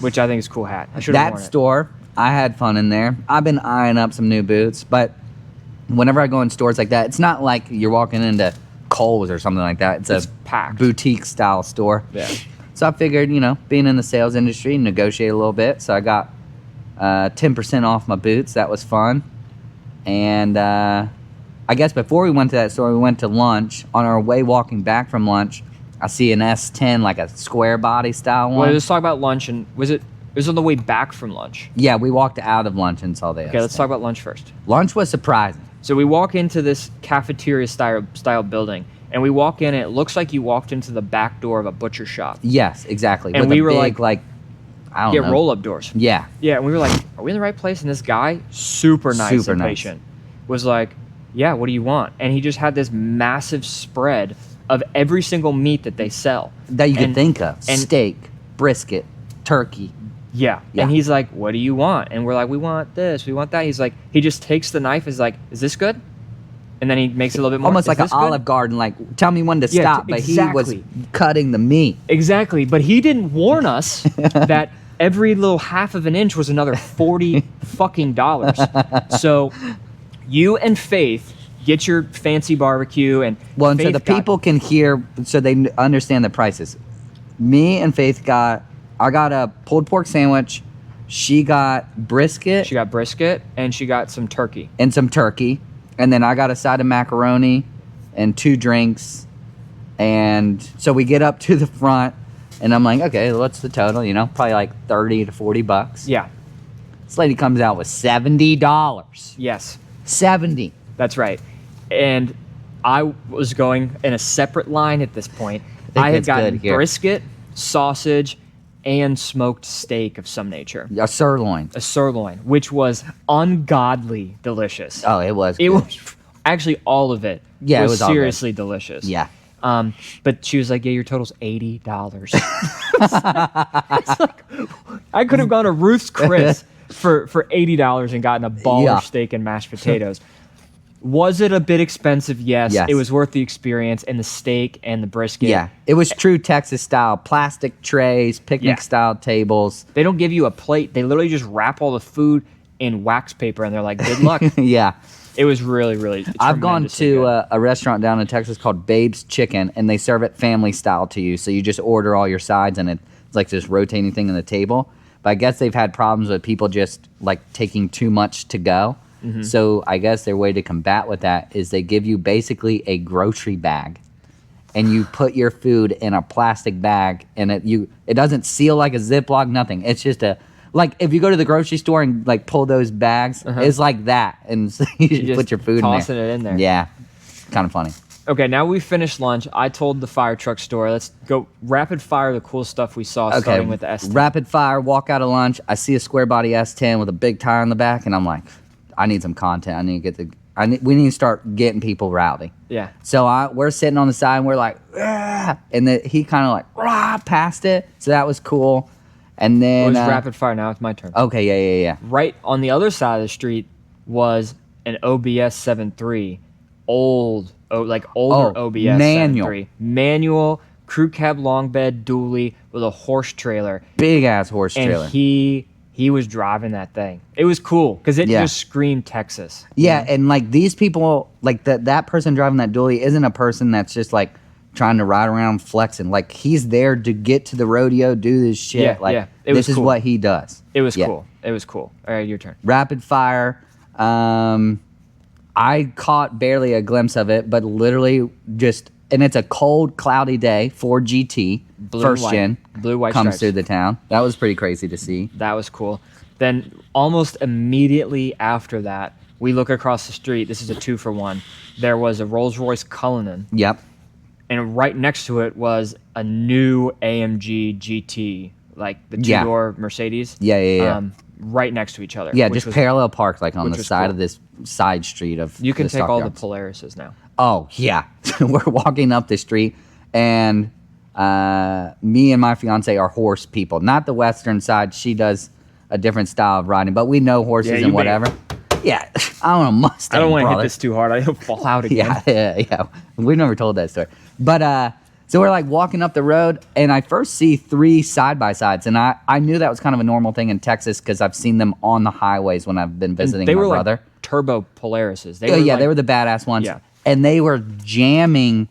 [SPEAKER 1] which I think is a cool hat. I should have worn it.
[SPEAKER 2] That store, I had fun in there. I've been eyeing up some new boots, but whenever I go in stores like that, it's not like you're walking into Kohl's or something like that. It's a
[SPEAKER 1] packed
[SPEAKER 2] boutique style store.
[SPEAKER 1] Yeah.
[SPEAKER 2] So I figured, being in the sales industry, negotiate a little bit. So I got 10% off my boots. That was fun. And I guess before we went to that store, we went to lunch. On our way walking back from lunch, I see an S10, like a square body style one.
[SPEAKER 1] Well, let's talk about lunch. And it was on the way back from lunch.
[SPEAKER 2] Yeah, we walked out of lunch and saw the
[SPEAKER 1] Okay,
[SPEAKER 2] S10.
[SPEAKER 1] let's talk about lunch first.
[SPEAKER 2] Lunch was surprising.
[SPEAKER 1] So we walk into this cafeteria style building, and we walk in, and it looks like you walked into the back door of a butcher shop.
[SPEAKER 2] Yes, exactly.
[SPEAKER 1] And
[SPEAKER 2] with
[SPEAKER 1] we
[SPEAKER 2] a
[SPEAKER 1] were
[SPEAKER 2] big, I don't know.
[SPEAKER 1] roll-up doors.
[SPEAKER 2] Yeah.
[SPEAKER 1] Yeah, and we were like, are we in the right place? And this guy, super nice and patient, was like, yeah, what do you want? And he just had this massive spread of every single meat that they sell.
[SPEAKER 2] That you could think of.
[SPEAKER 1] And
[SPEAKER 2] steak, brisket, turkey.
[SPEAKER 1] Yeah. And he's like, what do you want? And we're like, we want this, we want that. He's like, he just takes the knife, is like, is this good? And then he makes it a little bit more.
[SPEAKER 2] Almost like an Olive Garden, like, tell me when to stop. But
[SPEAKER 1] exactly.
[SPEAKER 2] He was cutting the meat.
[SPEAKER 1] Exactly. But he didn't warn us that every little half of an inch was another $40 fucking dollars. So you and Faith get your fancy barbecue, and
[SPEAKER 2] well, and so the people can hear, so they understand the prices. Me and Faith I got a pulled pork sandwich. She got brisket.
[SPEAKER 1] She got brisket, and she got some turkey.
[SPEAKER 2] And some turkey. And then I got a side of macaroni and 2 drinks. And so we get up to the front, and I'm like, okay, what's the total? Probably like $30 to $40.
[SPEAKER 1] Yeah.
[SPEAKER 2] This lady comes out with $70.
[SPEAKER 1] Yes.
[SPEAKER 2] 70.
[SPEAKER 1] That's right. And I was going in a separate line at this point. I had gotten brisket, sausage, and smoked steak of some nature.
[SPEAKER 2] A sirloin.
[SPEAKER 1] A sirloin, which was ungodly delicious.
[SPEAKER 2] Oh, it was good.
[SPEAKER 1] It was actually all of it.
[SPEAKER 2] Yeah, it was
[SPEAKER 1] seriously delicious.
[SPEAKER 2] Yeah.
[SPEAKER 1] But she was like, yeah, your total's $80. It's like, I could have gone to Ruth's Chris for $80 and gotten a baller steak and mashed potatoes. Was it a bit expensive? Yes. It was worth the experience, and the steak and the brisket.
[SPEAKER 2] Yeah. It was true Texas style. Plastic trays, picnic style tables.
[SPEAKER 1] They don't give you a plate. They literally just wrap all the food in wax paper, and they're like, good luck.
[SPEAKER 2] Yeah.
[SPEAKER 1] It was really, really
[SPEAKER 2] I've gone to a restaurant down in Texas called Babe's Chicken, and they serve it family style to you. So you just order all your sides, and it's like this rotating thing on the table. But I guess they've had problems with people just like taking too much to go. Mm-hmm. So I guess their way to combat with that is they give you basically a grocery bag, and you put your food in a plastic bag, and it doesn't seal like a Ziploc, nothing. It's just like if you go to the grocery store and like pull those bags, it's like that, and so you just put your food
[SPEAKER 1] tossing it in there.
[SPEAKER 2] Yeah, kind of funny.
[SPEAKER 1] Okay, now we finished lunch. I told the fire truck story. Let's go rapid fire the cool stuff we saw, starting with the S10.
[SPEAKER 2] Rapid fire, walk out of lunch. I see a square body S10 with a big tire on the back, and I'm like, I need some content. I we need to start getting people rowdy.
[SPEAKER 1] Yeah.
[SPEAKER 2] So we're sitting on the side and we're like, "Ah," and he kind of like passed it. So that was cool. And
[SPEAKER 1] It
[SPEAKER 2] then
[SPEAKER 1] was rapid fire. Now it's my turn.
[SPEAKER 2] okay, yeah.
[SPEAKER 1] Right on the other side of the street was an OBS 7.3, older OBS
[SPEAKER 2] manual.
[SPEAKER 1] 7.3, manual crew cab long bed dually with a horse trailer,
[SPEAKER 2] Big ass horse
[SPEAKER 1] and
[SPEAKER 2] trailer.
[SPEAKER 1] he was driving that thing. It was cool because it
[SPEAKER 2] Yeah.
[SPEAKER 1] just screamed Texas.
[SPEAKER 2] Yeah, and like these people, like that person driving that dually isn't a person that's just like trying to ride around flexing. Like he's there to get to the rodeo, do this shit.
[SPEAKER 1] Yeah,
[SPEAKER 2] like
[SPEAKER 1] yeah. It was
[SPEAKER 2] this is
[SPEAKER 1] cool.
[SPEAKER 2] what he does.
[SPEAKER 1] It was
[SPEAKER 2] Yeah.
[SPEAKER 1] cool. It was cool. All right, your turn.
[SPEAKER 2] Rapid fire. I caught barely a glimpse of it, but literally just, and it's a cold, cloudy day. Ford GT,
[SPEAKER 1] Blue
[SPEAKER 2] first
[SPEAKER 1] and white.
[SPEAKER 2] gen,
[SPEAKER 1] Blue, white
[SPEAKER 2] comes
[SPEAKER 1] stripes.
[SPEAKER 2] through the town. That was pretty crazy to see.
[SPEAKER 1] That was cool. Then almost immediately after that, we look across the street. This is a 2-for-1. There was a Rolls-Royce Cullinan,
[SPEAKER 2] Yep.
[SPEAKER 1] and right next to it was a new AMG GT, like the
[SPEAKER 2] Yeah.
[SPEAKER 1] two-door Mercedes.
[SPEAKER 2] Yeah.
[SPEAKER 1] Right next to each other.
[SPEAKER 2] Yeah,
[SPEAKER 1] which
[SPEAKER 2] just
[SPEAKER 1] was-
[SPEAKER 2] parallel parked, like on
[SPEAKER 1] which
[SPEAKER 2] the
[SPEAKER 1] was
[SPEAKER 2] side
[SPEAKER 1] cool.
[SPEAKER 2] of this side street of.
[SPEAKER 1] You can
[SPEAKER 2] the
[SPEAKER 1] take all the
[SPEAKER 2] stockyards.
[SPEAKER 1] Polarises now.
[SPEAKER 2] Oh yeah, we're walking up the street, and me and my fiance are horse people. Not the western side. She does a different style of riding, but we know horses
[SPEAKER 1] Yeah, you
[SPEAKER 2] and
[SPEAKER 1] may.
[SPEAKER 2] whatever. Yeah, I don't know Mustang.
[SPEAKER 1] I don't want to hit
[SPEAKER 2] brother.
[SPEAKER 1] this too hard. I'll fall out again.
[SPEAKER 2] Yeah. We've never told that story. But so we're like walking up the road, and I first see 3 side-by-sides, and I knew that was kind of a normal thing in Texas because I've seen them on the highways when I've been
[SPEAKER 1] And
[SPEAKER 2] visiting
[SPEAKER 1] they
[SPEAKER 2] my
[SPEAKER 1] were
[SPEAKER 2] brother.
[SPEAKER 1] like turbo Polarises. They
[SPEAKER 2] Oh,
[SPEAKER 1] were
[SPEAKER 2] yeah,
[SPEAKER 1] like
[SPEAKER 2] they were the badass ones.
[SPEAKER 1] Yeah.
[SPEAKER 2] And they were jamming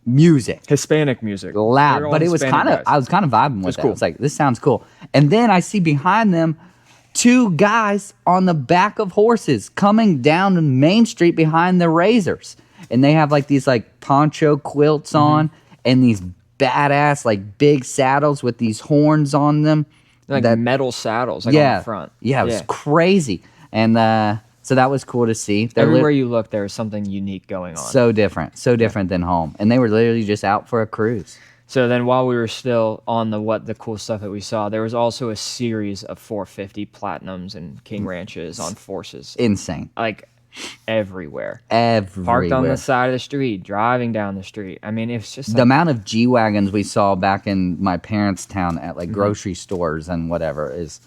[SPEAKER 2] music
[SPEAKER 1] Hispanic music. They
[SPEAKER 2] loud,
[SPEAKER 1] were all
[SPEAKER 2] but it was
[SPEAKER 1] Hispanic
[SPEAKER 2] kind of,
[SPEAKER 1] guys.
[SPEAKER 2] I was kind of vibing with
[SPEAKER 1] was
[SPEAKER 2] that.
[SPEAKER 1] cool.
[SPEAKER 2] I was like, this sounds cool. And then I see behind them 2 guys on the back of horses coming down Main Street behind the Razors. And they have like these like poncho quilts
[SPEAKER 1] Mm-hmm.
[SPEAKER 2] on and these badass like big saddles with these horns on them.
[SPEAKER 1] like
[SPEAKER 2] that-
[SPEAKER 1] metal saddles, like on the front.
[SPEAKER 2] Yeah, it was crazy. And so that was cool to see. They're
[SPEAKER 1] Everywhere you look, there was something unique going on.
[SPEAKER 2] so different than home. And they were literally just out for a cruise.
[SPEAKER 1] So then, while we were still on the cool stuff that we saw, there was also a series of 450 Platinums and King Ranches on Forces,
[SPEAKER 2] Insane.
[SPEAKER 1] like everywhere.
[SPEAKER 2] Everywhere.
[SPEAKER 1] Parked on the side of the street, driving down the street. I mean, it's just
[SPEAKER 2] The
[SPEAKER 1] like,
[SPEAKER 2] amount of G-Wagons we saw back in my parents' town at
[SPEAKER 1] Mm-hmm.
[SPEAKER 2] like grocery stores and whatever is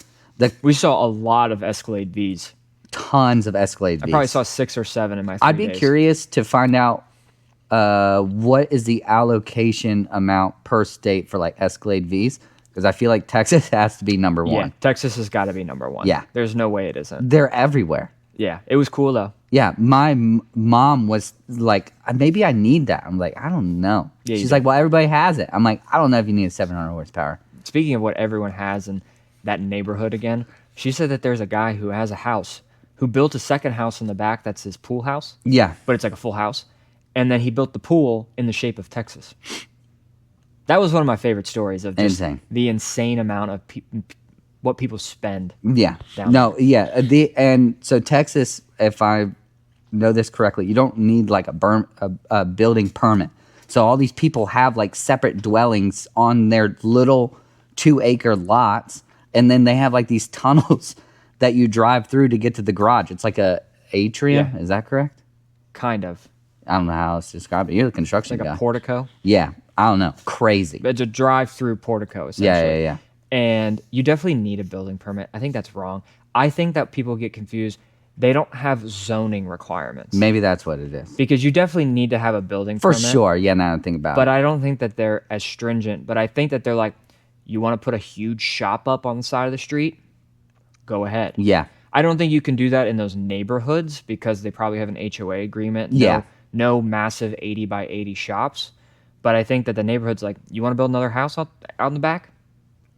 [SPEAKER 1] we saw a lot of Escalade Vs.
[SPEAKER 2] tons of Escalade
[SPEAKER 1] I
[SPEAKER 2] Vs.
[SPEAKER 1] probably saw 6 or 7 in my 3
[SPEAKER 2] I'd be
[SPEAKER 1] days.
[SPEAKER 2] curious to find out what is the allocation amount per state for like Escalade Vs, because I feel like Texas has to be number
[SPEAKER 1] Yeah,
[SPEAKER 2] one.
[SPEAKER 1] Texas has got to be number 1.
[SPEAKER 2] Yeah.
[SPEAKER 1] There's no way it isn't.
[SPEAKER 2] They're everywhere.
[SPEAKER 1] Yeah, it was cool though.
[SPEAKER 2] Yeah, my mom was like, maybe I need that. I'm like, I don't know.
[SPEAKER 1] Yeah, you
[SPEAKER 2] She's
[SPEAKER 1] do.
[SPEAKER 2] like, well, everybody has it. I'm like, I don't know if you need a 700 horsepower.
[SPEAKER 1] Speaking of what everyone has in that neighborhood again, she said that there's a guy who has a house who built a second house in the back that's his pool house,
[SPEAKER 2] Yeah,
[SPEAKER 1] but it's like a full house. And then he built the pool in the shape of Texas. That was one of my favorite stories of just
[SPEAKER 2] Insane.
[SPEAKER 1] the insane amount of what people spend.
[SPEAKER 2] yeah.
[SPEAKER 1] Down
[SPEAKER 2] No, yeah. And so Texas, if I know this correctly, you don't need like a building permit. So all these people have like separate dwellings on their little 2-acre lots, and then they have like these tunnels that you drive through to get to the garage. It's like a atrium.
[SPEAKER 1] Yeah.
[SPEAKER 2] Is that correct?
[SPEAKER 1] Kind of.
[SPEAKER 2] I don't know how else to describe it. You're the construction
[SPEAKER 1] Like
[SPEAKER 2] guy.
[SPEAKER 1] a portico.
[SPEAKER 2] Yeah, I don't know. Crazy.
[SPEAKER 1] It's a drive-through portico, essentially.
[SPEAKER 2] Yeah.
[SPEAKER 1] And you definitely need a building permit. I think that's wrong. I think that people get confused. They don't have zoning requirements.
[SPEAKER 2] Maybe that's what it is.
[SPEAKER 1] Because you definitely need to have a building
[SPEAKER 2] For
[SPEAKER 1] permit.
[SPEAKER 2] sure. Yeah, now that I think about
[SPEAKER 1] But
[SPEAKER 2] it.
[SPEAKER 1] I don't think that they're as stringent. But I think that they're like, you want to put a huge shop up on the side of the street? Go ahead.
[SPEAKER 2] Yeah.
[SPEAKER 1] I don't think you can do that in those neighborhoods because they probably have an HOA agreement.
[SPEAKER 2] Yeah.
[SPEAKER 1] No massive 80 by 80 shops. But I think that the neighborhood's like, you want to build another house out in the back?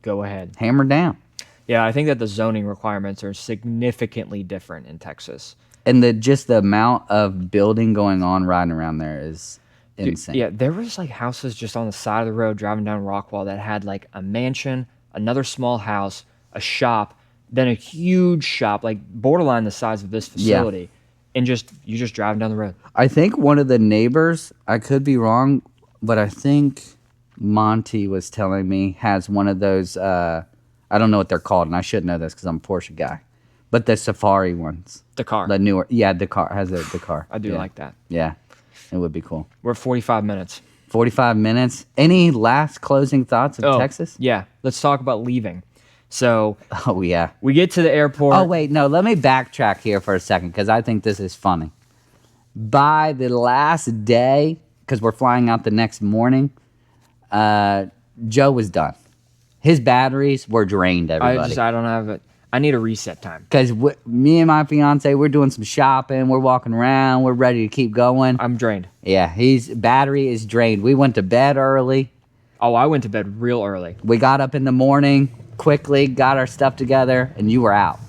[SPEAKER 1] Go ahead.
[SPEAKER 2] Hammer down.
[SPEAKER 1] Yeah, I think that the zoning requirements are significantly different in Texas.
[SPEAKER 2] And just the amount of building going on riding around there is
[SPEAKER 1] Dude,
[SPEAKER 2] insane.
[SPEAKER 1] yeah, there was like houses just on the side of the road driving down Rockwall that had like a mansion, another small house, a shop, then a huge shop, like borderline the size of this facility. And you're just driving down the road.
[SPEAKER 2] I think one of the neighbors, I could be wrong, but I think Monty was telling me has one of those, I don't know what they're called, and I should know this because I'm a Porsche guy. But the Safari ones,
[SPEAKER 1] The car.
[SPEAKER 2] the newer, yeah, the car has the car.
[SPEAKER 1] I do
[SPEAKER 2] Yeah.
[SPEAKER 1] like that.
[SPEAKER 2] Yeah, it would be cool.
[SPEAKER 1] We're 45 minutes.
[SPEAKER 2] 45 minutes. Any last closing thoughts of Texas?
[SPEAKER 1] Yeah. Let's talk about leaving. So
[SPEAKER 2] Oh, yeah.
[SPEAKER 1] we get to the airport.
[SPEAKER 2] Oh, wait, no, let me backtrack here for a second because I think this is funny. By the last day, because we're flying out the next morning, Joe was done. His batteries were drained, everybody.
[SPEAKER 1] I don't have it. I need a reset time.
[SPEAKER 2] Because me and my fiance, we're doing some shopping. We're walking around. We're ready to keep going.
[SPEAKER 1] I'm drained.
[SPEAKER 2] Yeah, his battery is drained. We went to bed early.
[SPEAKER 1] Oh, I went to bed real early.
[SPEAKER 2] We got up in the morning, quickly got our stuff together, and you were out.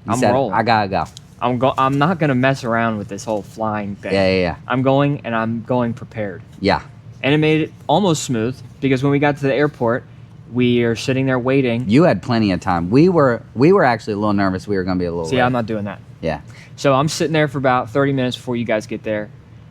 [SPEAKER 2] You
[SPEAKER 1] I'm
[SPEAKER 2] said,
[SPEAKER 1] rolling.
[SPEAKER 2] I gotta go.
[SPEAKER 1] I'm not gonna mess around with this whole flying thing.
[SPEAKER 2] Yeah.
[SPEAKER 1] I'm going, and I'm going prepared.
[SPEAKER 2] Yeah.
[SPEAKER 1] And it made it almost smooth because when we got to the airport, we are sitting there waiting.
[SPEAKER 2] You had plenty of time. We were actually a little nervous. We were gonna be a little.
[SPEAKER 1] See,
[SPEAKER 2] late.
[SPEAKER 1] I'm not doing that.
[SPEAKER 2] Yeah.
[SPEAKER 1] So I'm sitting there for about 30 minutes before you guys get there,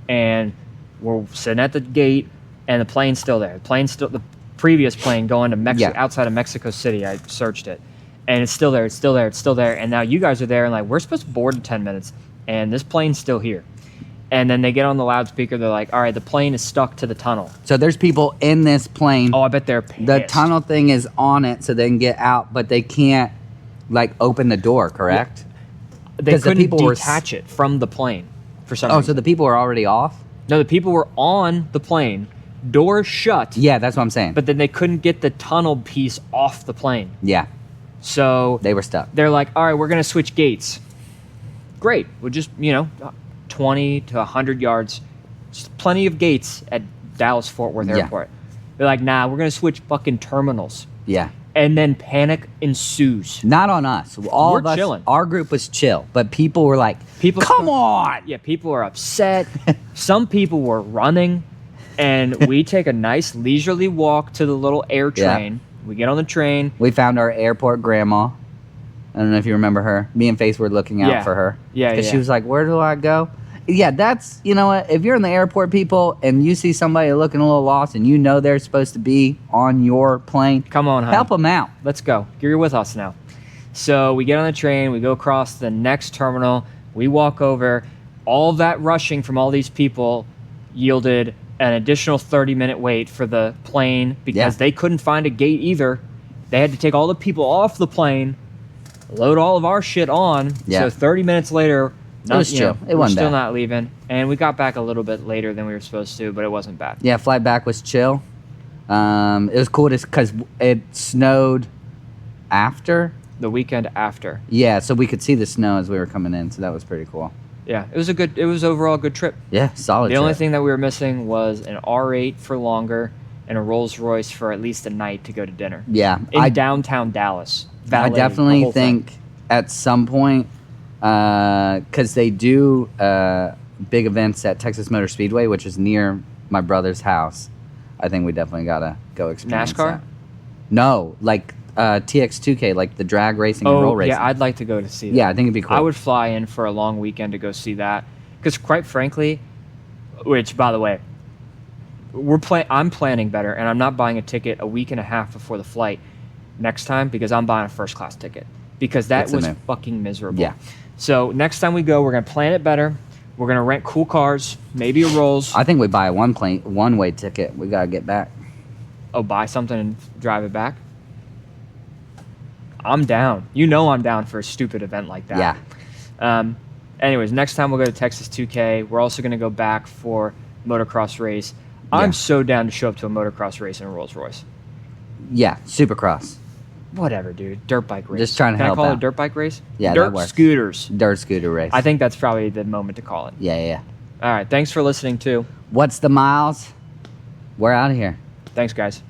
[SPEAKER 1] and we're sitting at the gate, and the plane's still there. The previous plane going to Mexico, outside of Mexico City. I searched it, and it's still there. It's still there. It's still there. And now you guys are there, and like we're supposed to board in 10 minutes, and this plane's still here. And then they get on the loudspeaker. They're like, "All right, the plane is stuck to the tunnel."
[SPEAKER 2] So there's people in this plane.
[SPEAKER 1] Oh, I bet they're pissed.
[SPEAKER 2] The tunnel thing is on it, so they can get out, but they can't like open the door. Correct?
[SPEAKER 1] They
[SPEAKER 2] 'Cause the
[SPEAKER 1] couldn't
[SPEAKER 2] people were
[SPEAKER 1] detach it from the plane for some
[SPEAKER 2] Oh,
[SPEAKER 1] reason.
[SPEAKER 2] so the people are already off.
[SPEAKER 1] No, the people were on the plane, doors shut,
[SPEAKER 2] Yeah, that's what I'm saying.
[SPEAKER 1] but then they couldn't get the tunnel piece off the plane.
[SPEAKER 2] Yeah,
[SPEAKER 1] So
[SPEAKER 2] they were stuck.
[SPEAKER 1] they're like, all right, we're going to switch gates. Great. We'll just, 20 to 100 yards. Just plenty of gates at Dallas-Fort Worth
[SPEAKER 2] Yeah.
[SPEAKER 1] Airport. They're like, nah, we're going to switch fucking terminals.
[SPEAKER 2] Yeah.
[SPEAKER 1] And then panic ensues.
[SPEAKER 2] Not on us. All
[SPEAKER 1] We're
[SPEAKER 2] of us,
[SPEAKER 1] chilling.
[SPEAKER 2] Our group was chill, but people were like, "Come on!"
[SPEAKER 1] Yeah, people are upset. Some people were running. And we take a nice leisurely walk to the little air
[SPEAKER 2] Yeah.
[SPEAKER 1] train. We get on the train.
[SPEAKER 2] We found our airport grandma. I don't know if you remember her. Me and Faith were looking out
[SPEAKER 1] Yeah.
[SPEAKER 2] for her.
[SPEAKER 1] Yeah,
[SPEAKER 2] Because she
[SPEAKER 1] yeah.
[SPEAKER 2] was like, "Where do I go?" Yeah, that's, you know what? If you're in the airport, people, and you see somebody looking a little lost and you know they're supposed to be on your plane,
[SPEAKER 1] Come on, honey.
[SPEAKER 2] help them out.
[SPEAKER 1] Let's go. You're with us now. So we get on the train. We go across the next terminal. We walk over. All of that rushing from all these people yielded an additional 30-minute wait for the plane because
[SPEAKER 2] Yeah.
[SPEAKER 1] they couldn't find a gate either. They had to take all the people off the plane, load all of our shit on.
[SPEAKER 2] Yeah.
[SPEAKER 1] So 30 minutes later,
[SPEAKER 2] was chill. It
[SPEAKER 1] we're
[SPEAKER 2] wasn't
[SPEAKER 1] still
[SPEAKER 2] bad.
[SPEAKER 1] not leaving. And we got back a little bit later than we were supposed to, but it wasn't bad.
[SPEAKER 2] Yeah, flight back was chill. It was cool because it snowed after.
[SPEAKER 1] The weekend after.
[SPEAKER 2] Yeah, so we could see the snow as we were coming in, so that was pretty cool.
[SPEAKER 1] Yeah, it was overall a good trip.
[SPEAKER 2] Yeah, solid.
[SPEAKER 1] The only
[SPEAKER 2] trip.
[SPEAKER 1] thing that we were missing was an R8 for longer and a Rolls Royce for at least a night to go to dinner
[SPEAKER 2] Yeah,
[SPEAKER 1] in downtown Dallas.
[SPEAKER 2] I
[SPEAKER 1] Valet, the
[SPEAKER 2] definitely
[SPEAKER 1] whole thing.
[SPEAKER 2] think at some point, because they do big events at Texas Motor Speedway, which is near my brother's house. I think we definitely gotta go experience
[SPEAKER 1] NASCAR?
[SPEAKER 2] that. No, like TX2K, like the drag racing and roll
[SPEAKER 1] Oh,
[SPEAKER 2] racing.
[SPEAKER 1] yeah, I'd like to go to see that.
[SPEAKER 2] Yeah, I think it'd be cool.
[SPEAKER 1] I would fly in for a long weekend to go see that because, quite frankly, which by the way, I'm planning better, and I'm not buying a ticket a week and a half before the flight next time because I'm buying a first class ticket because that
[SPEAKER 2] That's a
[SPEAKER 1] was
[SPEAKER 2] move.
[SPEAKER 1] fucking miserable.
[SPEAKER 2] Yeah.
[SPEAKER 1] So next time we go, we're gonna plan it better. We're gonna rent cool cars, maybe a Rolls.
[SPEAKER 2] I think we buy a one-way ticket. We gotta get back.
[SPEAKER 1] Buy something and drive it back. I'm down. I'm down for a stupid event like that.
[SPEAKER 2] Yeah.
[SPEAKER 1] Anyways, next time we'll go to Texas 2K. We're also going to go back for motocross race. I'm
[SPEAKER 2] Yeah.
[SPEAKER 1] so down to show up to a motocross race in a Rolls Royce.
[SPEAKER 2] Yeah, Supercross.
[SPEAKER 1] Whatever, dude. Dirt bike race.
[SPEAKER 2] Just trying to
[SPEAKER 1] Can
[SPEAKER 2] help
[SPEAKER 1] I call it
[SPEAKER 2] out.
[SPEAKER 1] a dirt bike race?
[SPEAKER 2] Yeah,
[SPEAKER 1] dirt
[SPEAKER 2] that works.
[SPEAKER 1] scooters.
[SPEAKER 2] Dirt scooter race.
[SPEAKER 1] I think that's probably the moment to call it.
[SPEAKER 2] Yeah.
[SPEAKER 1] All right. Thanks for listening, too.
[SPEAKER 2] What's the miles? We're out of here.
[SPEAKER 1] Thanks, guys.